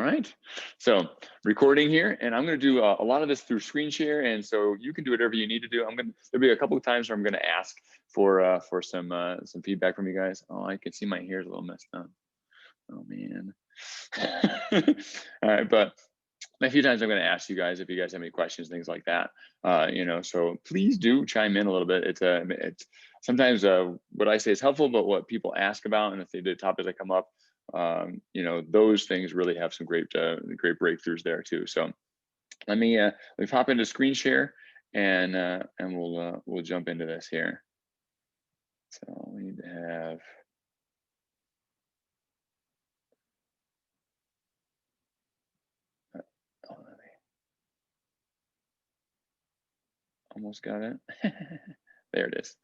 right, so recording here, and I'm going to do a lot of this through screen share, and so you can do whatever you need to do. There'll be a couple of times where I'm going to ask for some feedback from you guys. Oh, I can see my hair's a little messed up. Oh man. All right, but a few times I'm going to ask you guys if you guys have any questions, things like that. So please do chime in a little bit. It's sometimes what I say is helpful, but what people ask about, and if the topics that come up, those things really have some great breakthroughs there too. So let me pop into screen share, and we'll jump into this here. So we need to have. Almost got it. There it is.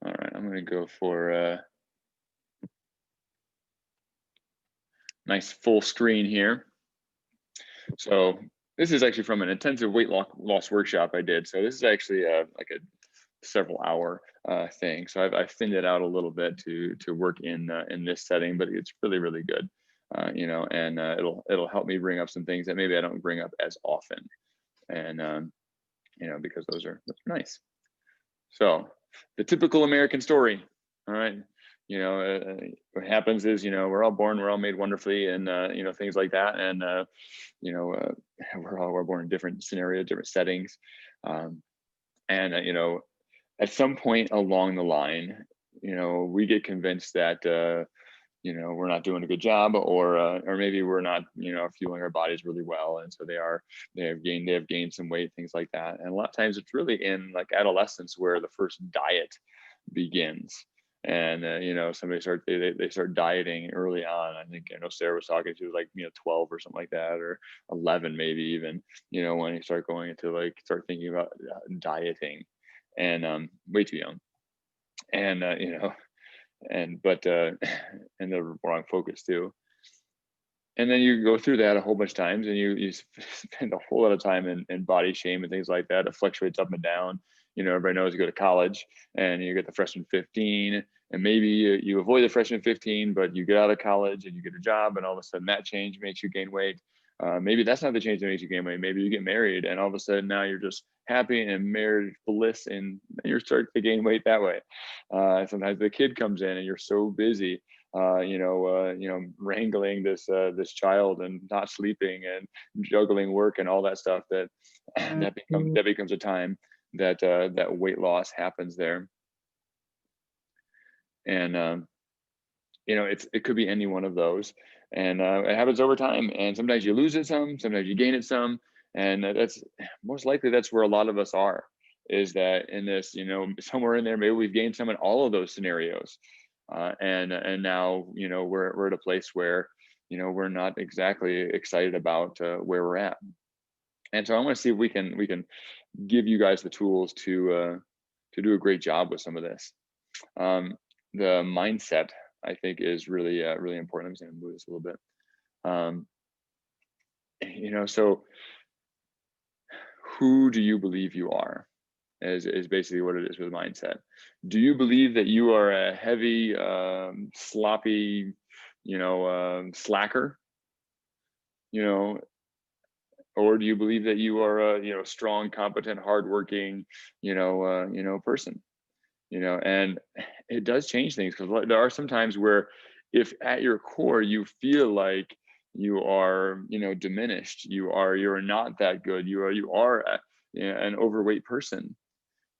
All right, I'm going to go for nice full screen here. So this is actually from an intensive weight loss workshop I did. So this is actually like a several hour thing. So I've thinned it out a little bit to work in this setting, but it's really good. And it'll help me bring up some things that maybe I don't bring up as often, and because those are nice. So the typical American story. All right. What happens is, we're all born, we're all made wonderfully, and things like that, and we're born in different scenarios, different settings, and at some point along the line, we get convinced that we're not doing a good job, or maybe we're not fueling our bodies really well, and so they have gained some weight, things like that. And a lot of times it's really in like adolescence where the first diet begins. And somebody they start dieting early on. I think Sarah was talking, she was like 12 or something like that, or 11 maybe even, when you start going into start thinking about dieting, and way too young. And and the wrong focus too. And then you go through that a whole bunch of times, and you spend a whole lot of time in body shame and things like that. It fluctuates up and down. Everybody knows you go to college and you get the freshman 15, and maybe you avoid the freshman 15, but you get out of college and you get a job, and all of a sudden that change makes you gain weight. Maybe that's not the change that makes you gain weight. Maybe you get married, and all of a sudden now you're just happy and marriage bliss, and you're starting to gain weight that way. Sometimes the kid comes in, and you're so busy, wrangling this child and not sleeping and juggling work and all that stuff that becomes a time that weight loss happens there. And it could be any one of those, and it happens over time. And sometimes you lose it some, sometimes you gain it some, and that's most likely that's where a lot of us are. Is that in this, somewhere in there, maybe we've gained some in all of those scenarios, and now we're at a place where we're not exactly excited about where we're at. And so I want to see if we can give you guys the tools to do a great job with some of this. The mindset, I think, is really important. I'm just going to move this a little bit. So who do you believe you are is basically what it is with mindset. Do you believe that you are a heavy, sloppy, slacker, or do you believe that you are a strong, competent, hardworking, person? And it does change things, because there are some times where if at your core you feel like you are diminished, you're not that good, you are an overweight person,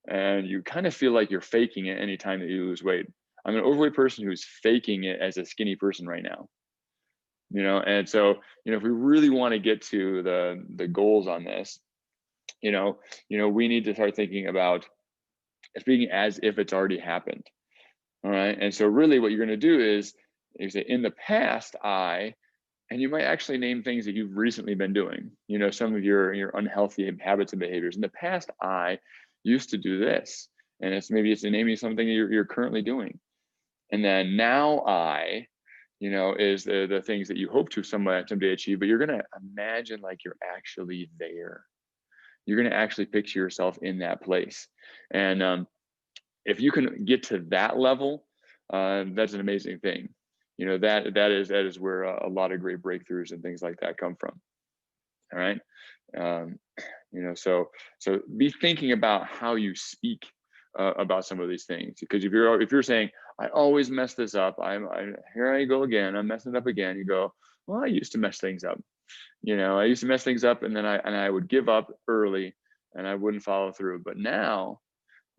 and you kind of feel like you're faking it anytime that you lose weight. I'm an overweight person who's faking it as a skinny person right now. And so if we really want to get to the goals on this, we need to start thinking about speaking as if it's already happened. All right. And so really what you're going to do is you say, in the past, and you might actually name things that you've recently been doing, some of your unhealthy habits and behaviors. In the past, I used to do this, and it's naming something you're currently doing. And then now I, is the things that you hope to someday achieve, but you're going to imagine like you're actually there. You're going to actually picture yourself in that place. And if you can get to that level that's an amazing thing. You know, that is where a lot of great breakthroughs and things like that come from. All right. You know, so be thinking about how you speak about some of these things, because if you're saying, I always mess this up, here I go again, I'm messing it up again, you go, well, I used to mess things up. You know, I used to mess things up, and then I would give up early and I wouldn't follow through. But now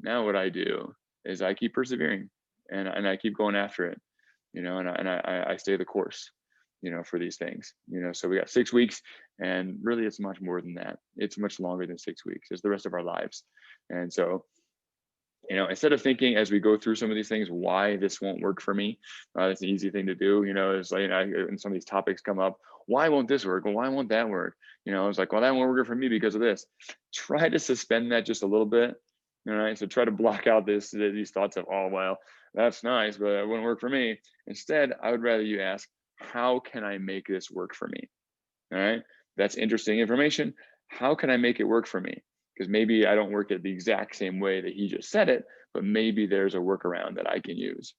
what I do is I keep persevering, and I keep going after it, you know, and I stay the course, you know, for these things, you know. So we got 6 weeks, and really it's much more than that. It's much longer than 6 weeks. It's the rest of our lives. And so, you know, instead of thinking as we go through some of these things, why this won't work for me, that's an easy thing to do. You know, it's like, you know, when some of these topics come up, why won't this work? Well, why won't that work? You know, it's like, well, that won't work for me because of this. Try to suspend that just a little bit. All right. So try to block out these thoughts of, oh, well, that's nice, but it wouldn't work for me. Instead, I would rather you ask, how can I make this work for me? All right. That's interesting information. How can I make it work for me? Because maybe I don't work it the exact same way that he just said it, but maybe there's a workaround that I can use.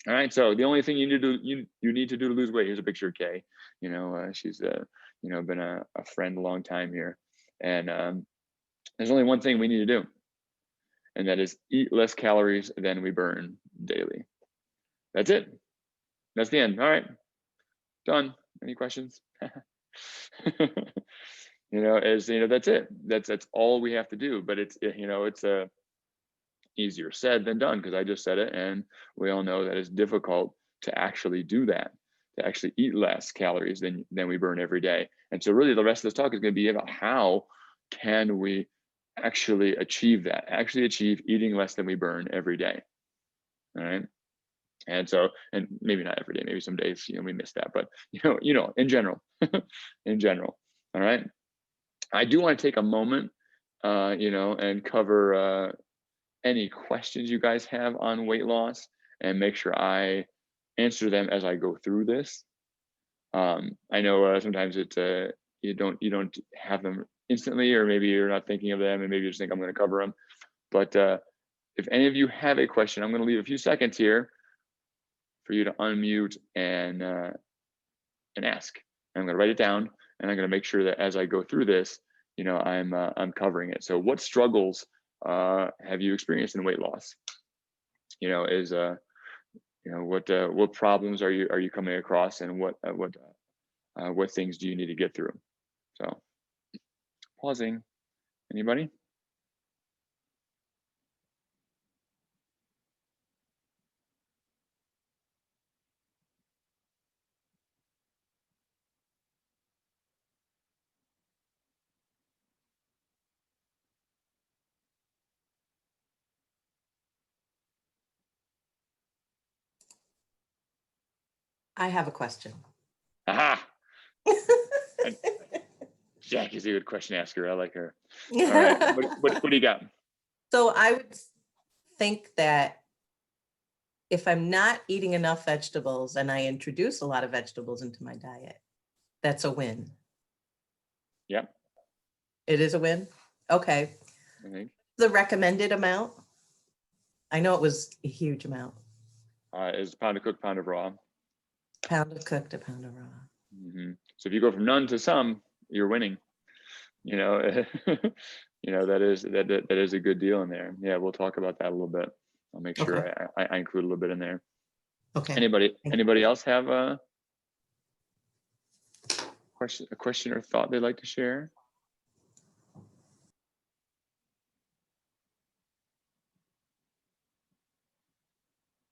All right. So the only thing you need to do, you need to do to lose weight. Here's a picture of Kay. You know, she's you know, been a friend a long time here, and there's only one thing we need to do, and that is eat less calories than we burn daily. That's it. That's the end. All right. Done. Any questions? You know, that's it. That's all we have to do. But it's, you know, it's easier said than done, because I just said it, and we all know that it's difficult to actually do that, to actually eat less calories than we burn every day. And so really the rest of this talk is going to be about how can we actually achieve that, actually achieve eating less than we burn every day. All right. And so, and maybe not every day, maybe some days, you know, we miss that, but you know, in general, in general. All right. I do want to take a moment, you know, and cover any questions you guys have on weight loss, and make sure I answer them as I go through this. I know sometimes it's you don't have them instantly, or maybe you're not thinking of them, and maybe you just think I'm going to cover them. But if any of you have a question, I'm going to leave a few seconds here for you to unmute and ask. I'm going to write it down, and I'm going to make sure that as I go through this, you know, I'm covering it. So what struggles have you experienced in weight loss? You know, is you know, what problems are you coming across, and what things do you need to get through? So pausing. Anybody? I have a question. Aha! Jackie's a good question asker. I like her. All right. What do you got? So I would think that if I'm not eating enough vegetables and I introduce a lot of vegetables into my diet, that's a win. Yeah. It is a win? Okay. I think. The recommended amount? I know it was a huge amount. Is pound of cooked, pound of raw. Pound of cooked, a pound of raw. Mm-hmm. So if you go from none to some, you're winning. You know, you know, that is a good deal in there. Yeah, we'll talk about that a little bit. I'll make sure Okay. I include a little bit in there. Okay. Anybody else have a question or thought they'd like to share?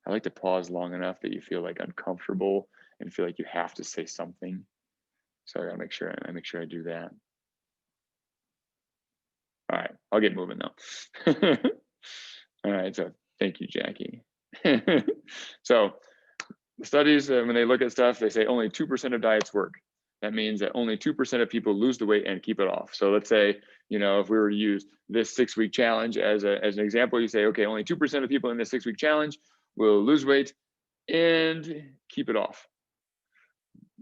I like to pause long enough that you feel like uncomfortable and feel like you have to say something. So I gotta make sure I do that. All right, I'll get moving though. All right, so thank you, Jackie. So the studies, when they look at stuff, they say only 2% of diets work. That means that only 2% of people lose the weight and keep it off. So let's say, you know, if we were to use this 6-week challenge as an example, you say, okay, only 2% of people in this 6-week challenge will lose weight and keep it off,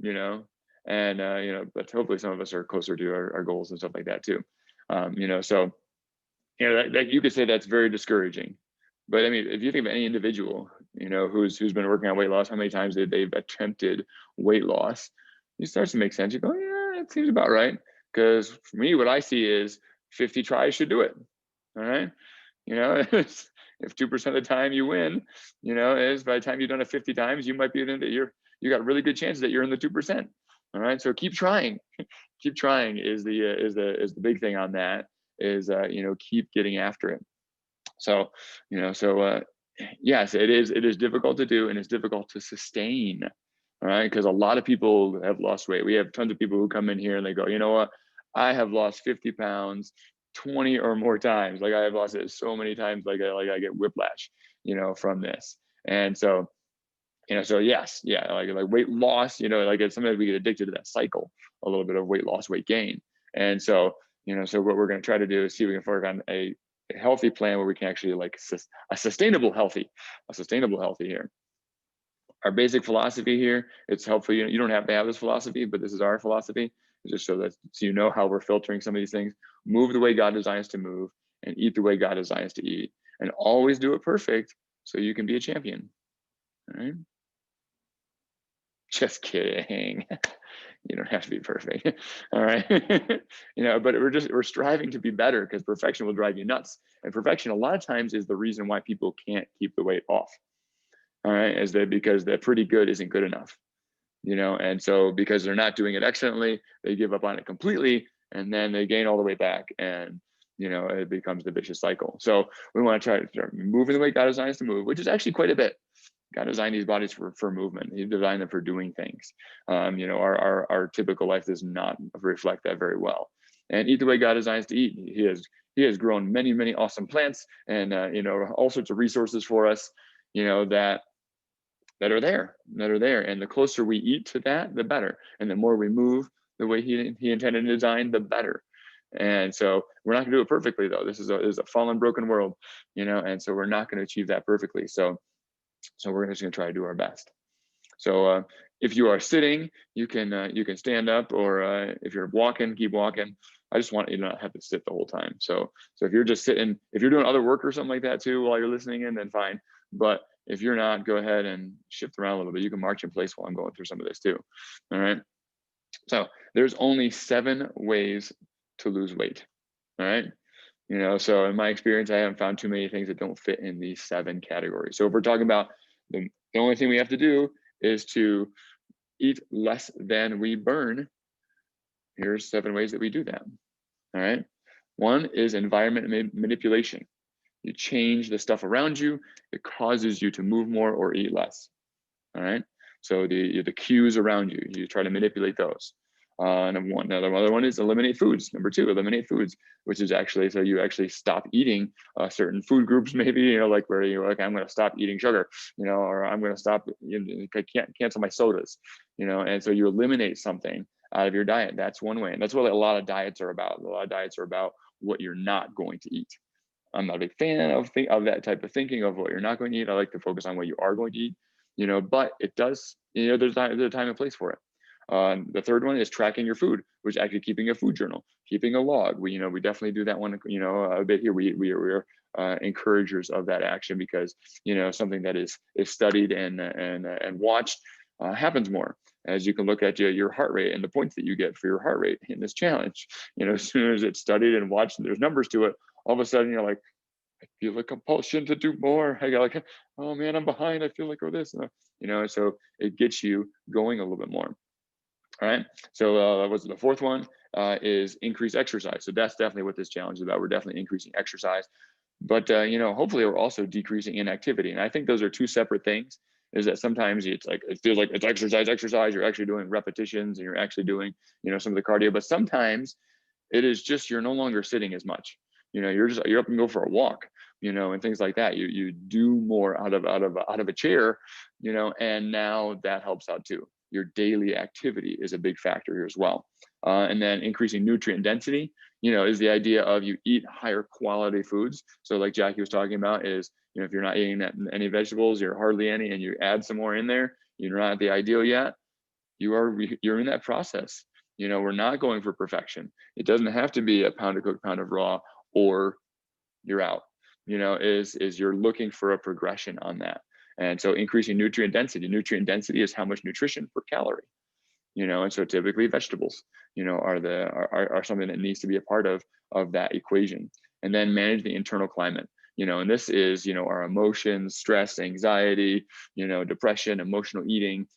you know, and, you know, but hopefully some of us are closer to our goals and stuff like that too. You know, so, you know, that you could say that's very discouraging. But I mean, if you think of any individual, you know, who's been working on weight loss, how many times they've attempted weight loss, it starts to make sense. You go, yeah, it seems about right. Because for me, what I see is 50 tries should do it. All right. You know, if 2% of the time you win, you know, is by the time you've done it 50 times, you might be in the, you got really good chances that you're in the 2%. All right. So keep trying. Keep trying is the big thing on that, is you know, keep getting after it. So, you know, yes, it is difficult to do, and it's difficult to sustain. All right. Because a lot of people have lost weight. We have tons of people who come in here and they go, you know what, I have lost 50 pounds 20 or more times. Like I have lost it so many times, like I get whiplash, you know, from this. And so, you know, so yes, yeah, like weight loss, you know, like sometimes we get addicted to that cycle, a little bit of weight loss, weight gain. And so, you know, so what we're going to try to do is see if we can work on a healthy plan where we can actually like a sustainable healthy here. Our basic philosophy here, it's helpful. You don't have to have this philosophy, but this is our philosophy, just so you know how we're filtering some of these things. Move the way God designed us to move, and eat the way God designed us to eat, and always do it perfect so you can be a champion. All right. Just kidding. You don't have to be perfect. All right. You know, but we're striving to be better, because perfection will drive you nuts. And perfection a lot of times is the reason why people can't keep the weight off. All right, is that because the pretty good isn't good enough, you know, and so because they're not doing it excellently, they give up on it completely, and then they gain all the way back, and you know, it becomes the vicious cycle. So we want to try to start moving the way God designed us to move, which is actually quite a bit. God designed these bodies for movement. He designed them for doing things. You know, our typical life does not reflect that very well. And eat the way God designed us to eat. He has grown many awesome plants, and you know, all sorts of resources for us, you know, that are there. And the closer we eat to that, the better. And the more we move the way he intended to design, the better. And so we're not going to do it perfectly, though. This is a fallen, broken world, you know, and so we're not going to achieve that perfectly. So we're just going to try to do our best. So if you are sitting, you can stand up, or if you're walking, keep walking. I just want you to not have to sit the whole time. So if you're just sitting, if you're doing other work or something like that too while you're listening in, then fine. But if you're not, go ahead and shift around a little bit. You can march in place while I'm going through some of this too. All right. So there's only 7 ways to lose weight. All right. You know, so in my experience, I haven't found too many things that don't fit in these 7 categories. So if we're talking about the only thing we have to do is to eat less than we burn, here's 7 ways that we do that. All right. 1 is environment manipulation. You change the stuff around you. It causes you to move more or eat less. All right. So the cues around you, you try to manipulate those. Another one is eliminate foods. Number 2, eliminate foods, which is actually, so you actually stop eating certain food groups, maybe, you know, like where you're like, I'm going to stop eating sugar, you know, or I'm going to stop, I can't cancel my sodas, you know, and so you eliminate something out of your diet. That's one way. And that's what a lot of diets are about. A lot of diets are about what you're not going to eat. I'm not a big fan of that type of thinking of what you're not going to eat. I like to focus on what you are going to eat, you know, but it does, you know, there's a time and place for it. The third one is tracking your food, which is actually keeping a food journal, keeping a log. We definitely do that one, you know, a bit here. We're encouragers of that action, because, you know, something that is studied and watched happens more, as you can look at your heart rate and the points that you get for your heart rate in this challenge. You know, as soon as it's studied and watched and there's numbers to it, all of a sudden you're like, I feel a compulsion to do more. I got like, oh man, I'm behind. I feel like, oh, this, you know, so it gets you going a little bit more. All right. So that was the fourth one, is increase exercise. So that's definitely what this challenge is about. We're definitely increasing exercise, but you know, hopefully we're also decreasing inactivity. And I think those are 2 separate things. Is that sometimes it's like, it feels like it's exercise. You're actually doing repetitions and you're actually doing, you know, some of the cardio, but sometimes it is just, you're no longer sitting as much. You know, you're up and go for a walk, you know, and things like that. You do more out of a chair, you know, and now that helps out too. Your daily activity is a big factor here as well. And then increasing nutrient density, you know, is the idea of you eat higher quality foods. So like Jackie was talking about, is, you know, if you're not eating any vegetables, you're hardly any, and you add some more in there, you're not at the ideal yet, you're in that process. You know, we're not going for perfection. It doesn't have to be a pound of cooked, pound of raw, or you're out. You know, is you're looking for a progression on that. And so increasing nutrient density is how much nutrition per calorie, and so typically vegetables, are something that needs to be a part of that equation. And then manage the internal climate, and this is, our emotions, stress, anxiety, depression, emotional eating,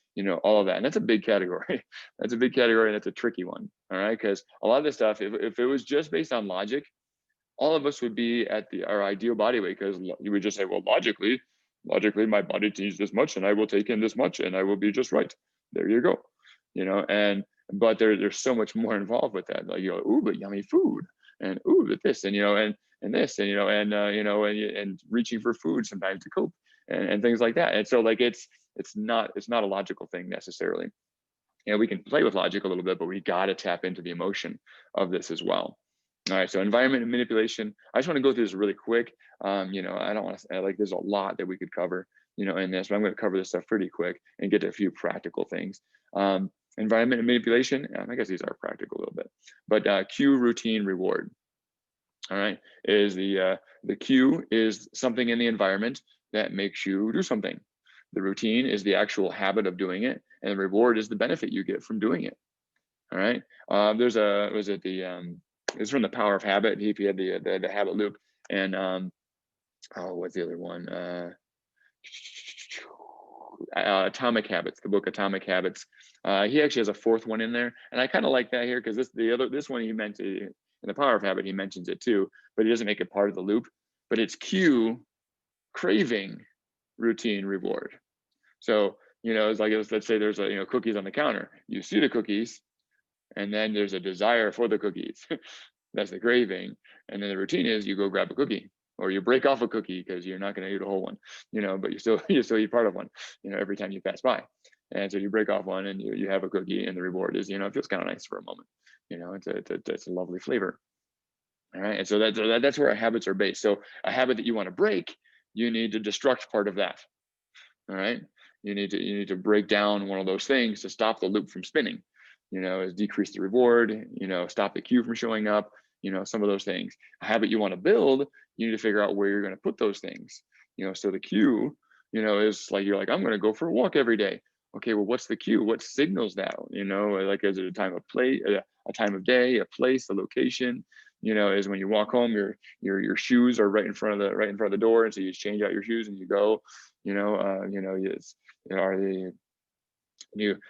all of that. And that's a big category. That's a big category. That's a tricky one. All right. Because a lot of this stuff, if it was just based on logic, all of us would be at our ideal body weight, because you would just say, well, logically, my body needs this much and I will take in this much and I will be just right. There you go. But there's so much more involved with that. Like, ooh, but yummy food, and ooh, but this, and this, and reaching for food sometimes to cope, and things like that. And so like it's not a logical thing necessarily. We can play with logic a little bit, but we got to tap into the emotion of this as well. All right, so environment and manipulation. I just want to go through this really quick. I don't want to, there's a lot that we could cover, in this, but I'm going to cover this stuff pretty quick and get to a few practical things. Environment and manipulation, I guess these are practical a little bit, but cue, routine, reward. All right, is the cue is something in the environment that makes you do something. The routine is the actual habit of doing it, and the reward is the benefit you get from doing it. All right, it's from The Power of Habit. He had the habit loop, and what's the other one? Atomic Habits, the book Atomic Habits. He actually has a fourth one in there, and I kind of like that here, because this one he meant to, in The Power of Habit, he mentions it too, but he doesn't make it part of the loop. But it's cue, craving, routine, reward. So it's like, let's say there's cookies on the counter. You see the cookies, and then there's a desire for the cookies. That's the craving. And then the routine is you go grab a cookie, or you break off a cookie because you're not going to eat a whole one, but you still eat part of one, every time you pass by. And so you break off one and you have a cookie, and the reward is, it feels kind of nice for a moment. It's a lovely flavor. All right. And so that's where our habits are based. So a habit that you want to break, you need to destruct part of that. All right. You need to break down one of those things to stop the loop from spinning, is decrease the reward, stop the cue from showing up, some of those things. A habit you want to build, you need to figure out where you're going to put those things. So the cue, is like, you're like, I'm going to go for a walk every day. Okay, well, what's the cue? What signals that? Like, is it a time of play, a time of day, a place, a location? Is when you walk home, your shoes are right in front of the door, and so you just change out your shoes and you go.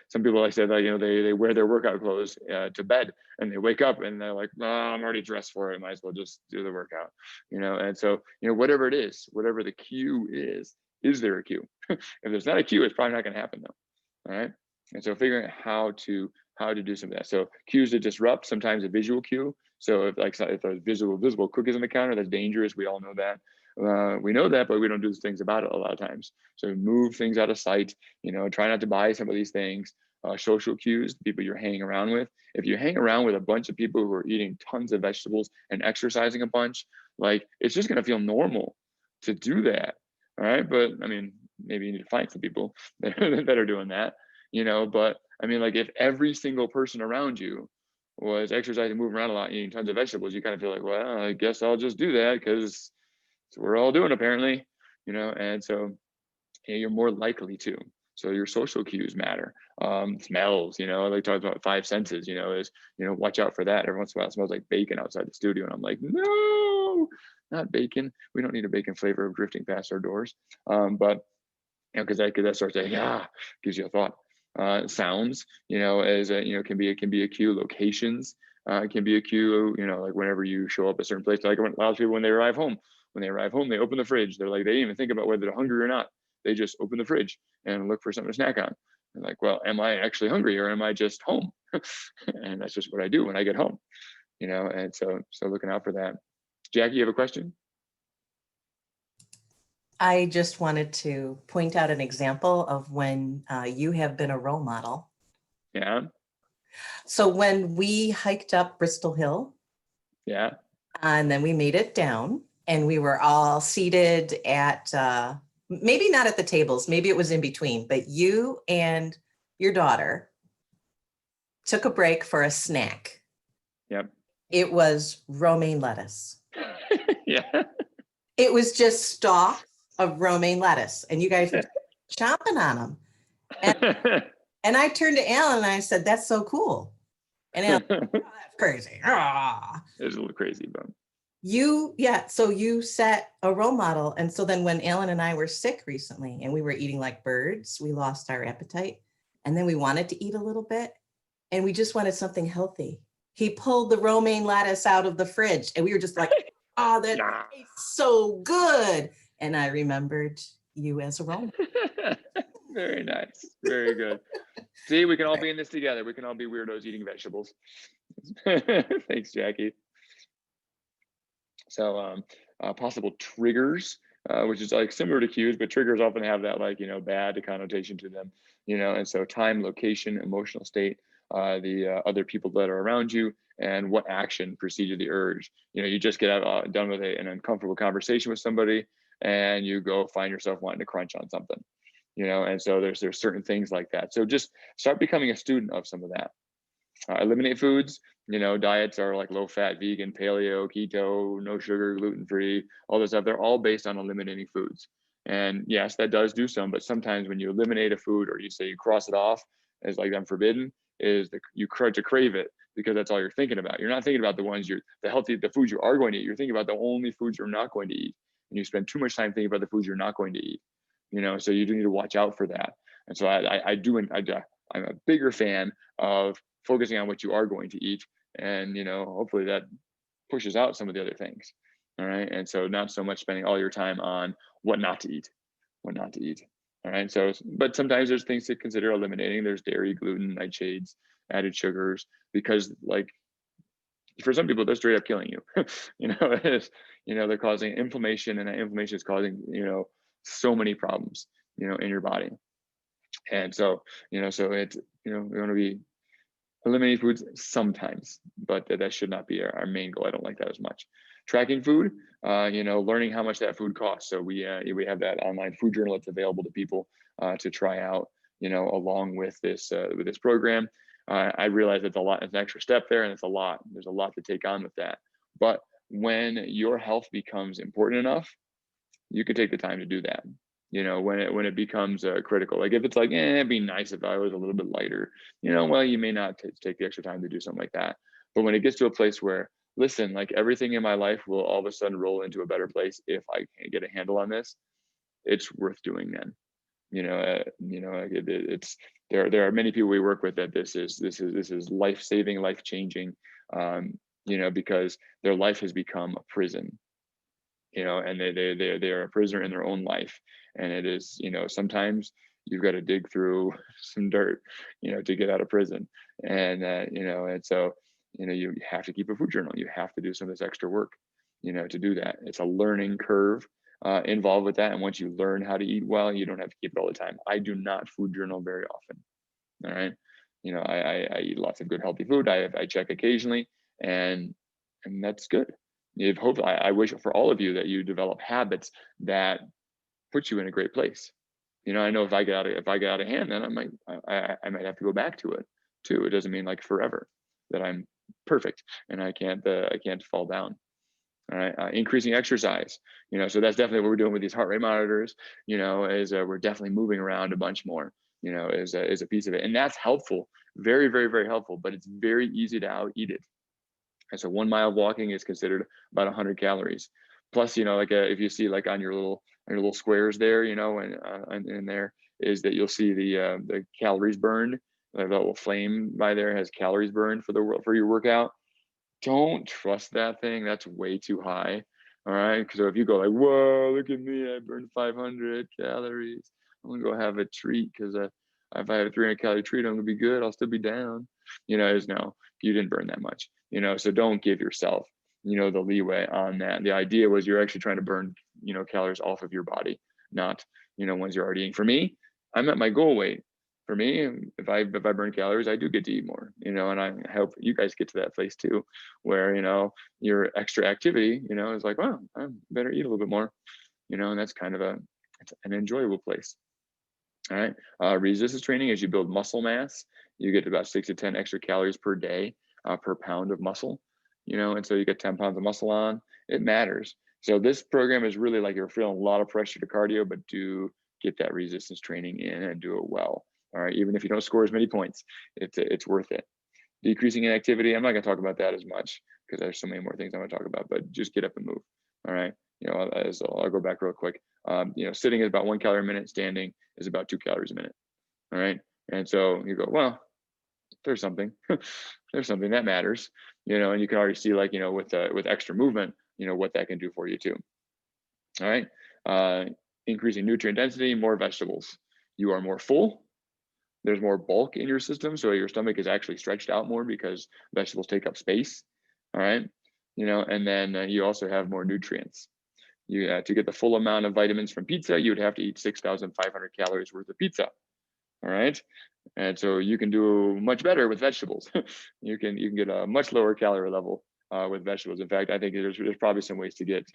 Some people, like I said, they wear their workout clothes to bed, and they wake up and they're like, oh, I'm already dressed for it, might as well just do the workout. And so whatever it is, whatever the cue is there a cue? If there's not a cue, it's probably not going to happen though. All right. And so figuring out how to do some of that. So cues to disrupt, sometimes a visual cue. So if there's visible cookies on the counter, that's dangerous. We all know that. We know that, but we don't do things about it a lot of times. So move things out of sight, try not to buy some of these things. Social cues, the people you're hanging around with. If you hang around with a bunch of people who are eating tons of vegetables and exercising a bunch, like, it's just going to feel normal to do that. All right. But I mean, maybe you need to find some people that are doing that, but I mean, like, if every single person around you was exercising, moving around a lot, eating tons of vegetables, you kind of feel like, well, I guess I'll just do that because we're all doing apparently, and so you're more likely to. So your social cues matter. Smells, like talking about five senses, is, watch out for that. Every once in a while it smells like bacon outside the studio, and I'm like, no, not bacon. We don't need a bacon flavor drifting past our doors. But because that starts to, gives you a thought. Sounds, can be a cue. Locations can be a cue. Like whenever you show up a certain place, like a lot of people when they arrive home, they open the fridge. They're like, they didn't even think about whether they're hungry or not. They just open the fridge and look for something to snack on. And like, well, am I actually hungry or am I just home? And that's just what I do when I get home. And so looking out for that. Jackie, you have a question? I just wanted to point out an example of when you have been a role model. Yeah. So when we hiked up Bristol Hill, yeah, and then we made it down, and we were all seated at, maybe not at the tables, maybe it was in between, but you and your daughter took a break for a snack. Yep. It was romaine lettuce. Yeah. It was just stalk of romaine lettuce. And you guys were chomping on them. And I turned to Alan and I said, "That's so cool." And Alan, "Oh, that's crazy." Ah. It's a little crazy, but Yeah, so you set a role model. And so then when Alan and I were sick recently and we were eating like birds, we lost our appetite. And then we wanted to eat a little bit and we just wanted something healthy. He pulled the romaine lettuce out of the fridge and we were just like, "Oh, that nah. tastes so good." And I remembered you as a role model. Very nice. Very good. See, we can all be in this together. We can all be weirdos eating vegetables. Thanks, Jackie. So possible triggers, which is like similar to cues, but triggers often have that like, bad connotation to them, and so time, location, emotional state, the other people that are around you, and what action preceded the urge. You just get done with an uncomfortable conversation with somebody and you go find yourself wanting to crunch on something, and so there's certain things like that. So just start becoming a student of some of that. Eliminate foods. Diets are like low fat, vegan, paleo, keto, no sugar, gluten free, all this stuff. They're all based on eliminating foods. And yes, that does do some, but sometimes when you eliminate a food or you say you cross it off as like I'm forbidden, is you start to crave it because that's all you're thinking about. You're not thinking about the foods you are going to eat. You're thinking about the only foods you're not going to eat. And you spend too much time thinking about the foods you're not going to eat. So you do need to watch out for that. And so I'm a bigger fan of focusing on what you are going to eat, and hopefully that pushes out some of the other things. All right, and so not so much spending all your time on what not to eat. All right, so but sometimes there's things to consider eliminating. There's dairy, gluten, nightshades, added sugars, because like for some people they're straight up killing you. They're causing inflammation, and that inflammation is causing so many problems in your body. And so so it's we want to be eliminate foods sometimes, but that should not be our main goal. I don't like that as much. Tracking food, learning how much that food costs. So we have that online food journal that's available to people to try out, along with this program. I realize it's it's an extra step there, and it's a lot. There's a lot to take on with that. But when your health becomes important enough, you can take the time to do that. When it becomes critical, like if it's like, it'd be nice if I was a little bit lighter, well, you may not take the extra time to do something like that. But when it gets to a place where, listen, like everything in my life will all of a sudden roll into a better place if I can get a handle on this, it's worth doing then. It's there are many people we work with that this is life-saving, life-changing, because their life has become a prison. And they are a prisoner in their own life. And it is, sometimes you've got to dig through some dirt, to get out of prison. And, and so, you have to keep a food journal. You have to do some of this extra work, to do that. It's a learning curve involved with that. And once you learn how to eat well, you don't have to keep it all the time. I do not food journal very often. All right. I eat lots of good, healthy food. I check occasionally, and that's good. I wish for all of you that you develop habits that put you in a great place. I know if I get out of hand, then I might have to go back to it too. It doesn't mean like forever that I'm perfect and I can't fall down. All right, increasing exercise. So that's definitely what we're doing with these heart rate monitors. Is we're definitely moving around a bunch more. Is a piece of it, and that's helpful. Very, very, very helpful. But it's very easy to out eat it. And so 1 mile walking is considered about 100 calories. Plus, like if you see like on your little squares there, and in there is that you'll see the calories burned. That little flame by there has calories burned for your workout. Don't trust that thing. That's way too high. All right. So if you go like, whoa, look at me, I burned 500 calories. I'm gonna go have a treat because if I have a 300-calorie treat, I'm gonna be good. I'll still be down. No, you didn't burn that much. So don't give yourself, the leeway on that. The idea was you're actually trying to burn, calories off of your body, not, ones you're already eating. For me, I'm at my goal weight. For me, if I burn calories, I do get to eat more, and I hope you guys get to that place too, where, your extra activity, is like, well, I better eat a little bit more, and that's kind of it's an enjoyable place. All right. Resistance training, as you build muscle mass, you get about 6 to 10 extra calories per day per pound of muscle, and so you get 10 pounds of muscle on. It matters. So this program is really like you're feeling a lot of pressure to cardio, but do get that resistance training in and do it well. All right, even if you don't score as many points, it's worth it. Decreasing inactivity, I'm not going to talk about that as much because there's so many more things I'm going to talk about, but just get up and move. All right, as I'll go back real quick. Sitting is about 1 calorie a minute, standing is about 2 calories a minute. All right, and so you go, well, there's something, there's something that matters, and you can already see, like, with extra movement, what that can do for you too. All right, increasing nutrient density, more vegetables. You are more full. There's more bulk in your system, so your stomach is actually stretched out more because vegetables take up space. All right, and then you also have more nutrients. You to get the full amount of vitamins from pizza, you would have to eat 6,500 calories worth of pizza. All right, and so you can do much better with vegetables. you can get a much lower calorie level with vegetables. In fact, I think there's probably some ways to get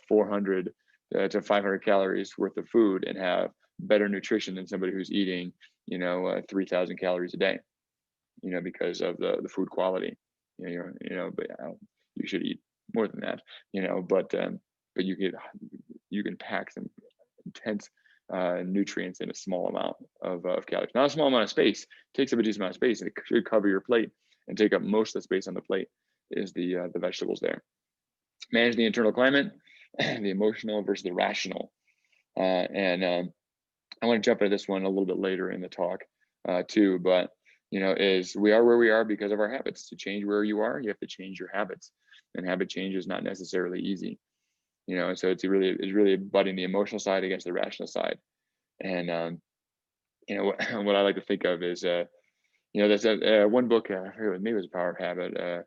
400 to 500 calories worth of food and have better nutrition than somebody who's eating 3,000 calories a day, because of the food quality. But you should eat more than that, but you can pack some intense nutrients in a small amount of calories. Not a small amount of space. It takes up a decent amount of space, and it should cover your plate and take up most of the space on the plate is the vegetables there. Manage the internal climate, the emotional versus the rational. And I want to jump into this one a little bit later in the talk too, but is we are where we are because of our habits. To change where you are, you have to change your habits, and habit change is not necessarily easy. And so it's really butting the emotional side against the rational side. And what I like to think of is there's one book, maybe it was Power of Habit.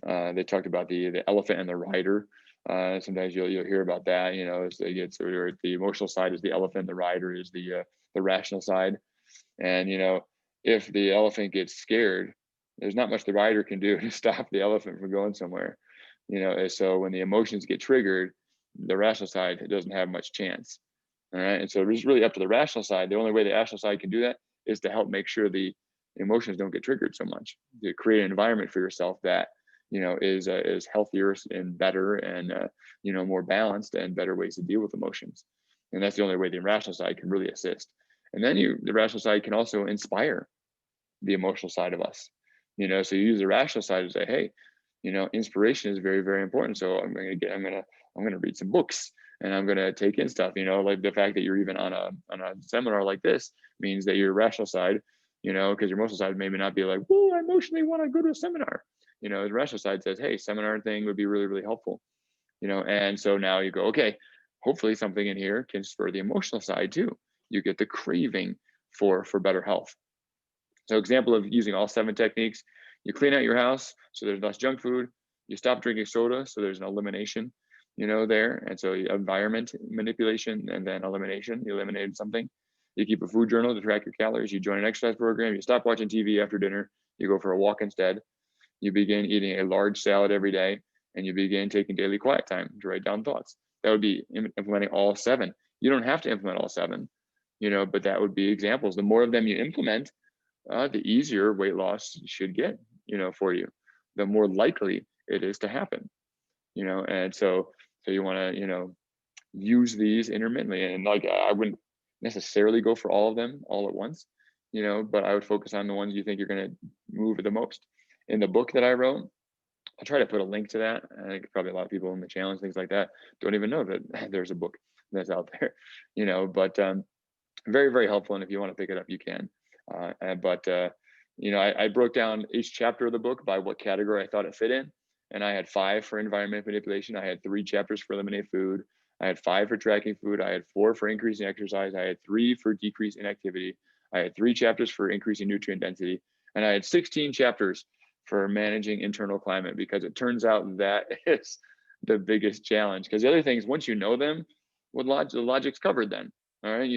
They talked about the elephant and the rider. Sometimes you'll hear about that. The emotional side is the elephant, the rider is the rational side. And if the elephant gets scared, there's not much the rider can do to stop the elephant from going somewhere. So when the emotions get triggered, the rational side doesn't have much chance. All right, and so it's really up to the rational side. The only way the rational side can do that is to help make sure the emotions don't get triggered so much. To create an environment for yourself that is healthier and better and more balanced and better ways to deal with emotions. And that's the only way the rational side can really assist. And then the rational side can also inspire the emotional side of us. So you use the rational side to say, hey, inspiration is very, very important. So I'm gonna read some books, and I'm gonna take in stuff. Like the fact that you're even on a seminar like this means that your rational side, because your emotional side maybe not be like, "Whoa, I emotionally want to go to a seminar." The rational side says, "Hey, seminar thing would be really, really helpful." And so now you go, okay, hopefully something in here can spur the emotional side too. You get the craving for better health. So example of using all 7 techniques: you clean out your house so there's less junk food. You stop drinking soda so there's an elimination, there. And so environment manipulation and then elimination. You eliminated something. You keep a food journal to track your calories. You join an exercise program. You stop watching TV after dinner. You go for a walk instead. You begin eating a large salad every day, and you begin taking daily quiet time to write down thoughts. That would be implementing all 7. You don't have to implement all 7, but that would be examples. The more of them you implement, the easier weight loss should get, for you. The more likely it is to happen, and so you want to, use these intermittently. And like, I wouldn't necessarily go for all of them all at once, but I would focus on the ones you think you're going to move the most. In the book that I wrote, I'll try to put a link to that. I think probably a lot of people in the challenge, things like that, don't even know that there's a book that's out there, but very, very helpful. And if you want to pick it up, you can. I broke down each chapter of the book by what category I thought it fit in. And I had 5 for environment manipulation. I had 3 chapters for eliminate food. I had 5 for tracking food. I had 4 for increasing exercise. I had 3 for decrease inactivity. I had 3 chapters for increasing nutrient density. And I had 16 chapters for managing internal climate, because it turns out that is the biggest challenge. Because the other things, once you know them, the logic's covered then. All right,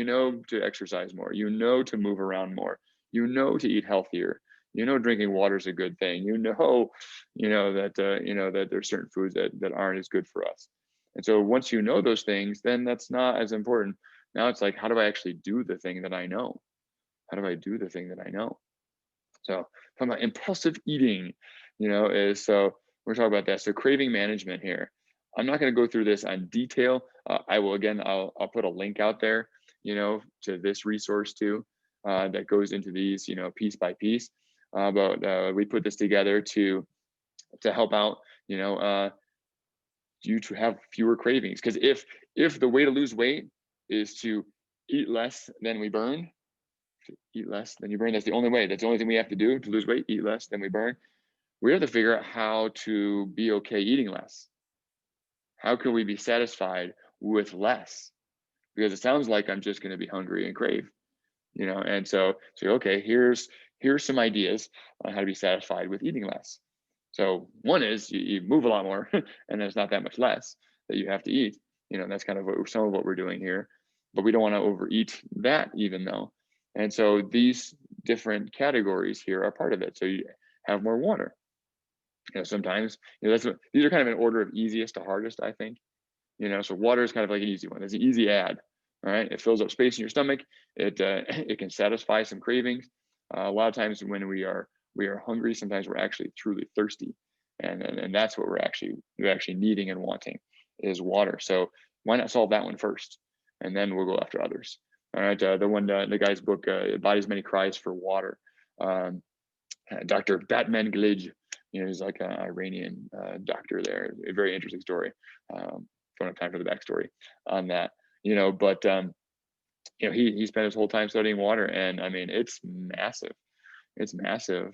to exercise more, to move around more, to eat healthier, drinking water is a good thing, that that there's certain foods that aren't as good for us. And so once you know those things, then that's not as important. Now it's like, how do I actually do the thing that I know? How do I do the thing that I know? So talking about impulsive eating, so we're talking about that. So craving management here. I'm not going to go through this on detail. I will, again, I'll put a link out there, to this resource too, that goes into these, piece by piece. But we put this together to help out, you to have fewer cravings. Because if the way to lose weight is to eat less than we burn, eat less than you burn, that's the only way. That's the only thing we have to do to lose weight, eat less than we burn. We have to figure out how to be okay eating less. How can we be satisfied with less? Because it sounds like I'm just going to be hungry and crave, and so okay, here's some ideas on how to be satisfied with eating less. So one is you move a lot more and there's not that much less that you have to eat. And that's kind of some of what we're doing here, but we don't want to overeat that even though. And so these different categories here are part of it. So you have more water. Sometimes, these are kind of an order of easiest to hardest, I think. So water is kind of like an easy one. It's an easy add. All right, it fills up space in your stomach. It it can satisfy some cravings. A lot of times when we are hungry, sometimes we're actually truly thirsty, and that's what we're actually needing and wanting is water. So why not solve that one first, and then we'll go after others. All right, the guy's book, Body's Many Cries for Water. Dr. Batman Glidge, he's like an Iranian doctor there. A very interesting story. Don't have time for the backstory on that, but he spent his whole time studying water, and I mean, it's massive. It's massive,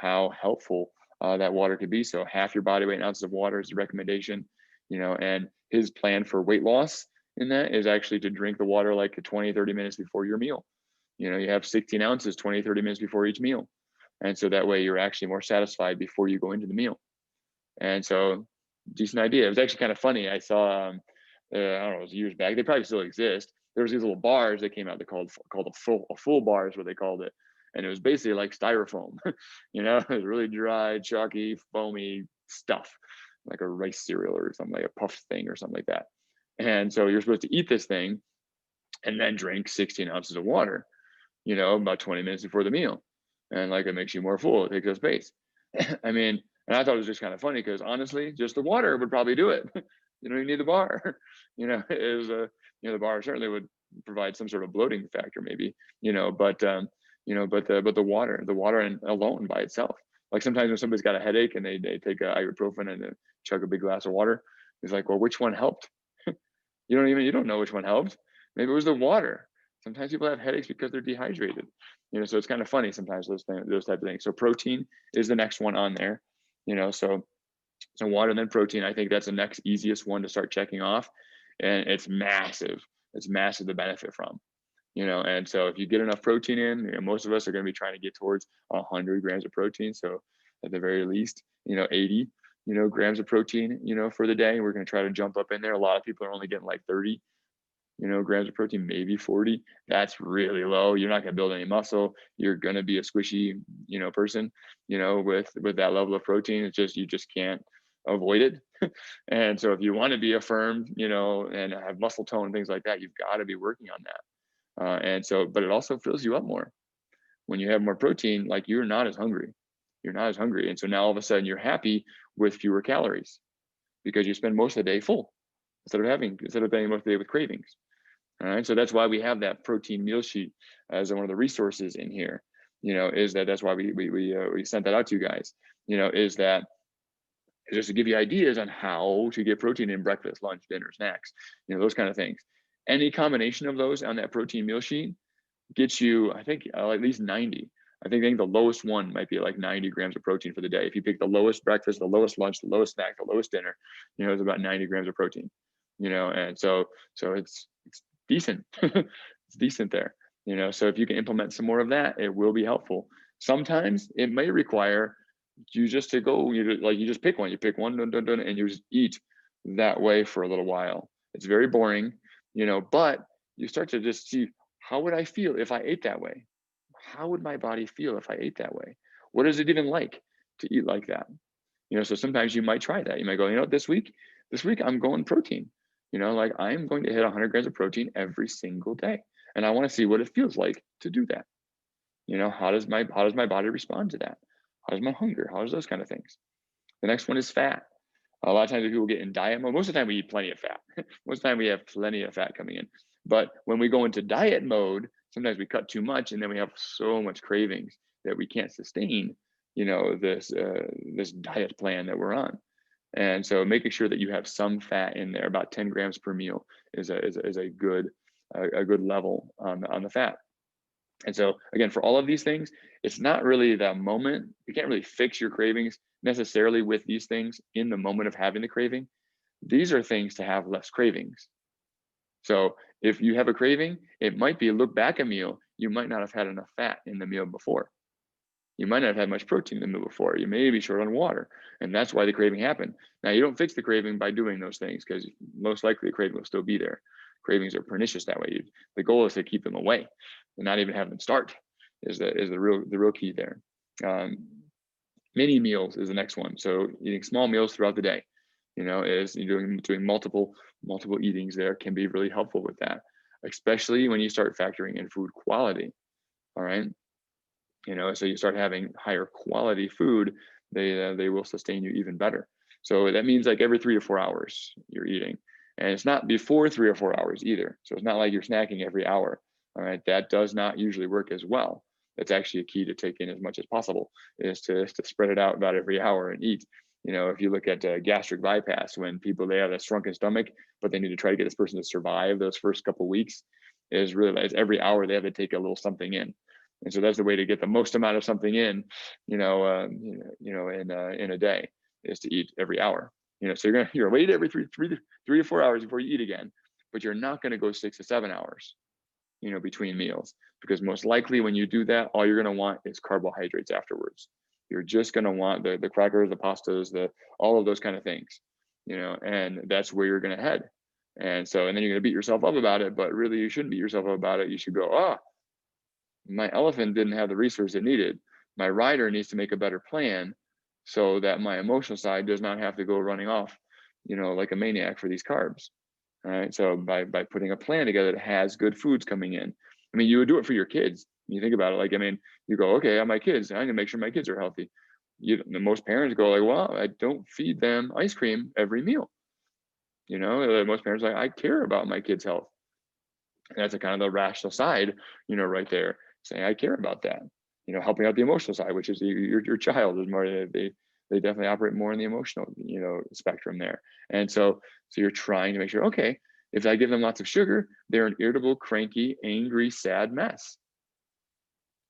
how helpful that water could be. So half your body weight in ounces of water is the recommendation, and his plan for weight loss in that is actually to drink the water like 20-30 minutes before your meal. You have 16 ounces 20-30 minutes before each meal, and so that way you're actually more satisfied before you go into the meal. And so decent idea. It was actually kind of funny. I saw I don't know, it was years back, they probably still exist. There was these little bars that came out, they called a full bar is what they called it, and it was basically like styrofoam. It was really dry, chalky, foamy stuff, like a rice cereal or something, like a puff thing or something like that. And so you're supposed to eat this thing and then drink 16 ounces of water, about 20 minutes before the meal, and like it makes you more full, it takes up space. I mean, and I thought it was just kind of funny because honestly, just the water would probably do it. You don't even need the bar. The bar certainly would provide some sort of bloating factor, maybe. But the water and alone by itself. Like sometimes when somebody's got a headache and they take a ibuprofen and chug a big glass of water, it's like, well, which one helped? You don't know which one helped. Maybe it was the water. Sometimes people have headaches because they're dehydrated. So it's kind of funny sometimes those type of things. So protein is the next one on there. So water and then protein. I think that's the next easiest one to start checking off, and it's massive. It's massive to benefit from. And so if you get enough protein in, most of us are going to be trying to get towards 100 grams of protein. So at the very least, 80, grams of protein, for the day. We're going to try to jump up in there. A lot of people are only getting like 30, grams of protein, maybe 40. That's really low. You're not going to build any muscle. You're going to be a squishy, person, with that level of protein. It's just, you just can't avoid it. And so if you want to be a firm, and have muscle tone and things like that, you've got to be working on that. But it also fills you up more when you have more protein. Like you're not as hungry. And so now all of a sudden you're happy with fewer calories because you spend most of the day full instead of spending most of the day with cravings. All right. So that's why we have that protein meal sheet as one of the resources in here, that's why we sent that out to you guys, is that just to give you ideas on how to get protein in breakfast, lunch, dinner, snacks, those kind of things. Any combination of those on that protein meal sheet gets you, I think, at least 90. I think the lowest one might be like 90 grams of protein for the day. If you pick the lowest breakfast, the lowest lunch, the lowest snack, the lowest dinner, it's about 90 grams of protein, and so it's decent. It's decent there, so if you can implement some more of that, it will be helpful. Sometimes it may require you just to go, you just pick one, and you just eat that way for a little while. It's very boring, but you start to just see, how would I feel if I ate that way? How would my body feel if I ate that way? What is it even like to eat like that? So sometimes you might try that. You might go, this week I'm going protein. Like I'm going to hit 100 grams of protein every single day, and I want to see what it feels like to do that. How does my body respond to that? How does my hunger? How does those kind of things? The next one is fat. A lot of times people get in diet mode. Most of the time we eat plenty of fat. Most of the time we have plenty of fat coming in. But when we go into diet mode, sometimes we cut too much and then we have so much cravings that we can't sustain, this diet plan that we're on. And so making sure that you have some fat in there, about 10 grams per meal, is a good level on the fat. And so again, for all of these things, it's not really the moment. You can't really fix your cravings necessarily with these things in the moment of having the craving. These are things to have less cravings. So if you have a craving, it might be look back a meal, you might not have had enough fat in the meal before. You might not have had much protein in the meal before. You may be short on water, and that's why the craving happened. Now, you don't fix the craving by doing those things, because most likely the craving will still be there. Cravings are pernicious that way. The goal is to keep them away and not even have them start. Is the real key there. Mini meals is the next one. So eating small meals throughout the day, is doing multiple eatings there can be really helpful with that, especially when you start factoring in food quality. All right. So you start having higher quality food, they will sustain you even better. So that means like every 3 to 4 hours you're eating, and it's not before 3 or 4 hours either. So it's not like you're snacking every hour. All right, that does not usually work as well. That's actually a key to take in as much as possible, is to spread it out about every hour and eat. If you look at gastric bypass, when people, they have a shrunken stomach, but they need to try to get this person to survive those first couple of weeks, is realize every hour they have to take a little something in. And so that's the way to get the most amount of something in, in a day, is to eat every hour. So you're gonna wait every three to 4 hours before you eat again, but you're not gonna go 6 to 7 hours, between meals, because most likely when you do that, all you're gonna want is carbohydrates afterwards. You're just gonna want the crackers, the pastas, all of those kind of things, and that's where you're gonna head. And then you're gonna beat yourself up about it, but really you shouldn't beat yourself up about it. You should go, my elephant didn't have the resource it needed. My rider needs to make a better plan so that my emotional side does not have to go running off, like a maniac for these carbs. All right. So by putting a plan together that has good foods coming in, I mean, you would do it for your kids. You think about it, like, I mean, you go, okay, I have my kids, I'm gonna make sure my kids are healthy. Most parents go like, well, I don't feed them ice cream every meal. Most parents are like, I care about my kids' health. And that's a kind of the rational side, right there, saying I care about that. Helping out the emotional side, which is your child is more, they definitely operate more in the emotional, spectrum there. And so you're trying to make sure, okay, if I give them lots of sugar, they're an irritable, cranky, angry, sad mess.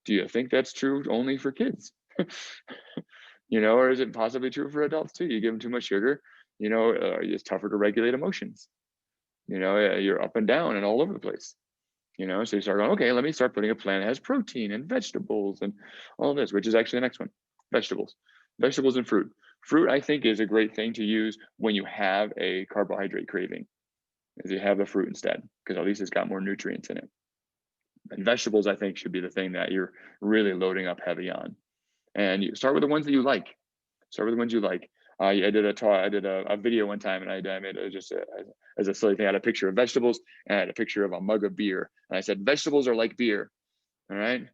Do you think that's true only for kids? Or is it possibly true for adults too? You give them too much sugar, it's tougher to regulate emotions. You're up and down and all over the place. So you start going, okay, let me start putting a plan that has protein and vegetables and all this, which is actually the next one. Vegetables and fruit. Fruit, I think, is a great thing to use when you have a carbohydrate craving, is you have the fruit instead, because at least it's got more nutrients in it. And vegetables, I think, should be the thing that you're really loading up heavy on. And you start with the ones that you like. I did a video one time, and I made as a silly thing. I had a picture of vegetables and I had a picture of a mug of beer, and I said vegetables are like beer. All right,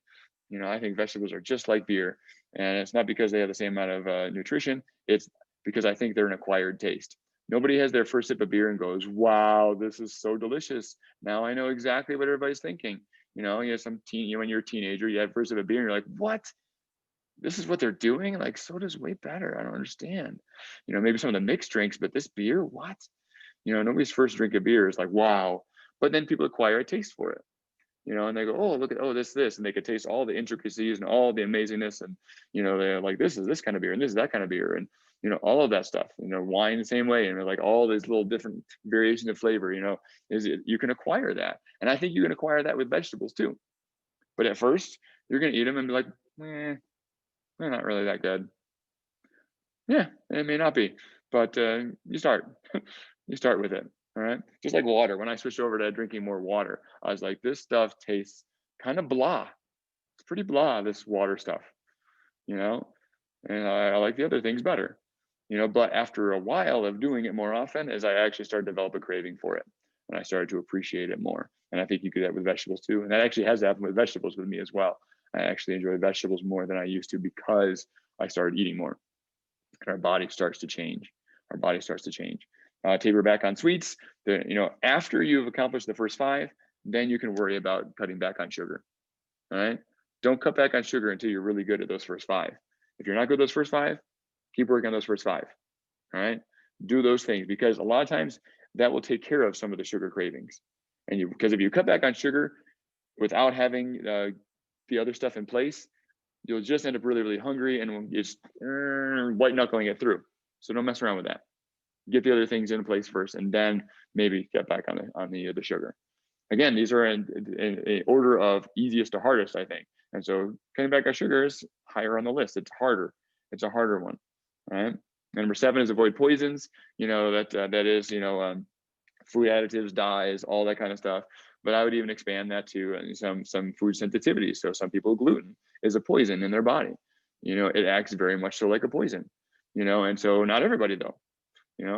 I think vegetables are just like beer, and it's not because they have the same amount of nutrition. It's because I think they're an acquired taste. Nobody has their first sip of beer and goes, "Wow, this is so delicious." Now I know exactly what everybody's thinking. You have when you're a teenager, you have first sip of beer, and you're like, "What? This is what they're doing? Like, soda's way better. I don't understand." Maybe some of the mixed drinks, but this beer, what? Nobody's first drink of beer is like, wow. But then people acquire a taste for it, and they go, oh, look at, this, and they could taste all the intricacies and all the amazingness. And, they're like, this is this kind of beer and this is that kind of beer. And, all of that stuff, wine the same way. And they're like all these little different variations of flavor, you can acquire that. And I think you can acquire that with vegetables too. But at first you're going to eat them and be like, they're not really that good. Yeah, it may not be, but you start with it. All right, just like water. When I switched over to drinking more water, I was like, this stuff tastes kind of blah. It's pretty blah, this water stuff, you know and I like the other things better. But after a while of doing it more often, as I actually started to develop a craving for it, and I started to appreciate it more. And I think you could do that with vegetables too, and that actually has happened with vegetables with me as well. I actually enjoy vegetables more than I used to, because I started eating more, and our body starts to change. our body starts to change. Taper back on sweets. After you've accomplished the first 5, then you can worry about cutting back on sugar. All right. Don't cut back on sugar until you're really good at those first 5. If you're not good at those first 5, keep working on those first 5. All right. Do those things, because a lot of times that will take care of some of the sugar cravings. Because if you cut back on sugar without having the other stuff in place, you'll just end up really, really hungry and just white knuckling it through. So don't mess around with that. Get the other things in place first, and then maybe get back on the sugar. Again, these are in order of easiest to hardest, I think. And so cutting back on sugar is higher on the list. It's harder. It's a harder one. All right. Number 7 is avoid poisons. That is food additives, dyes, all that kind of stuff. But I would even expand that to some food sensitivities. So some people, gluten is a poison in their body. It acts very much so like a poison. And so not everybody though.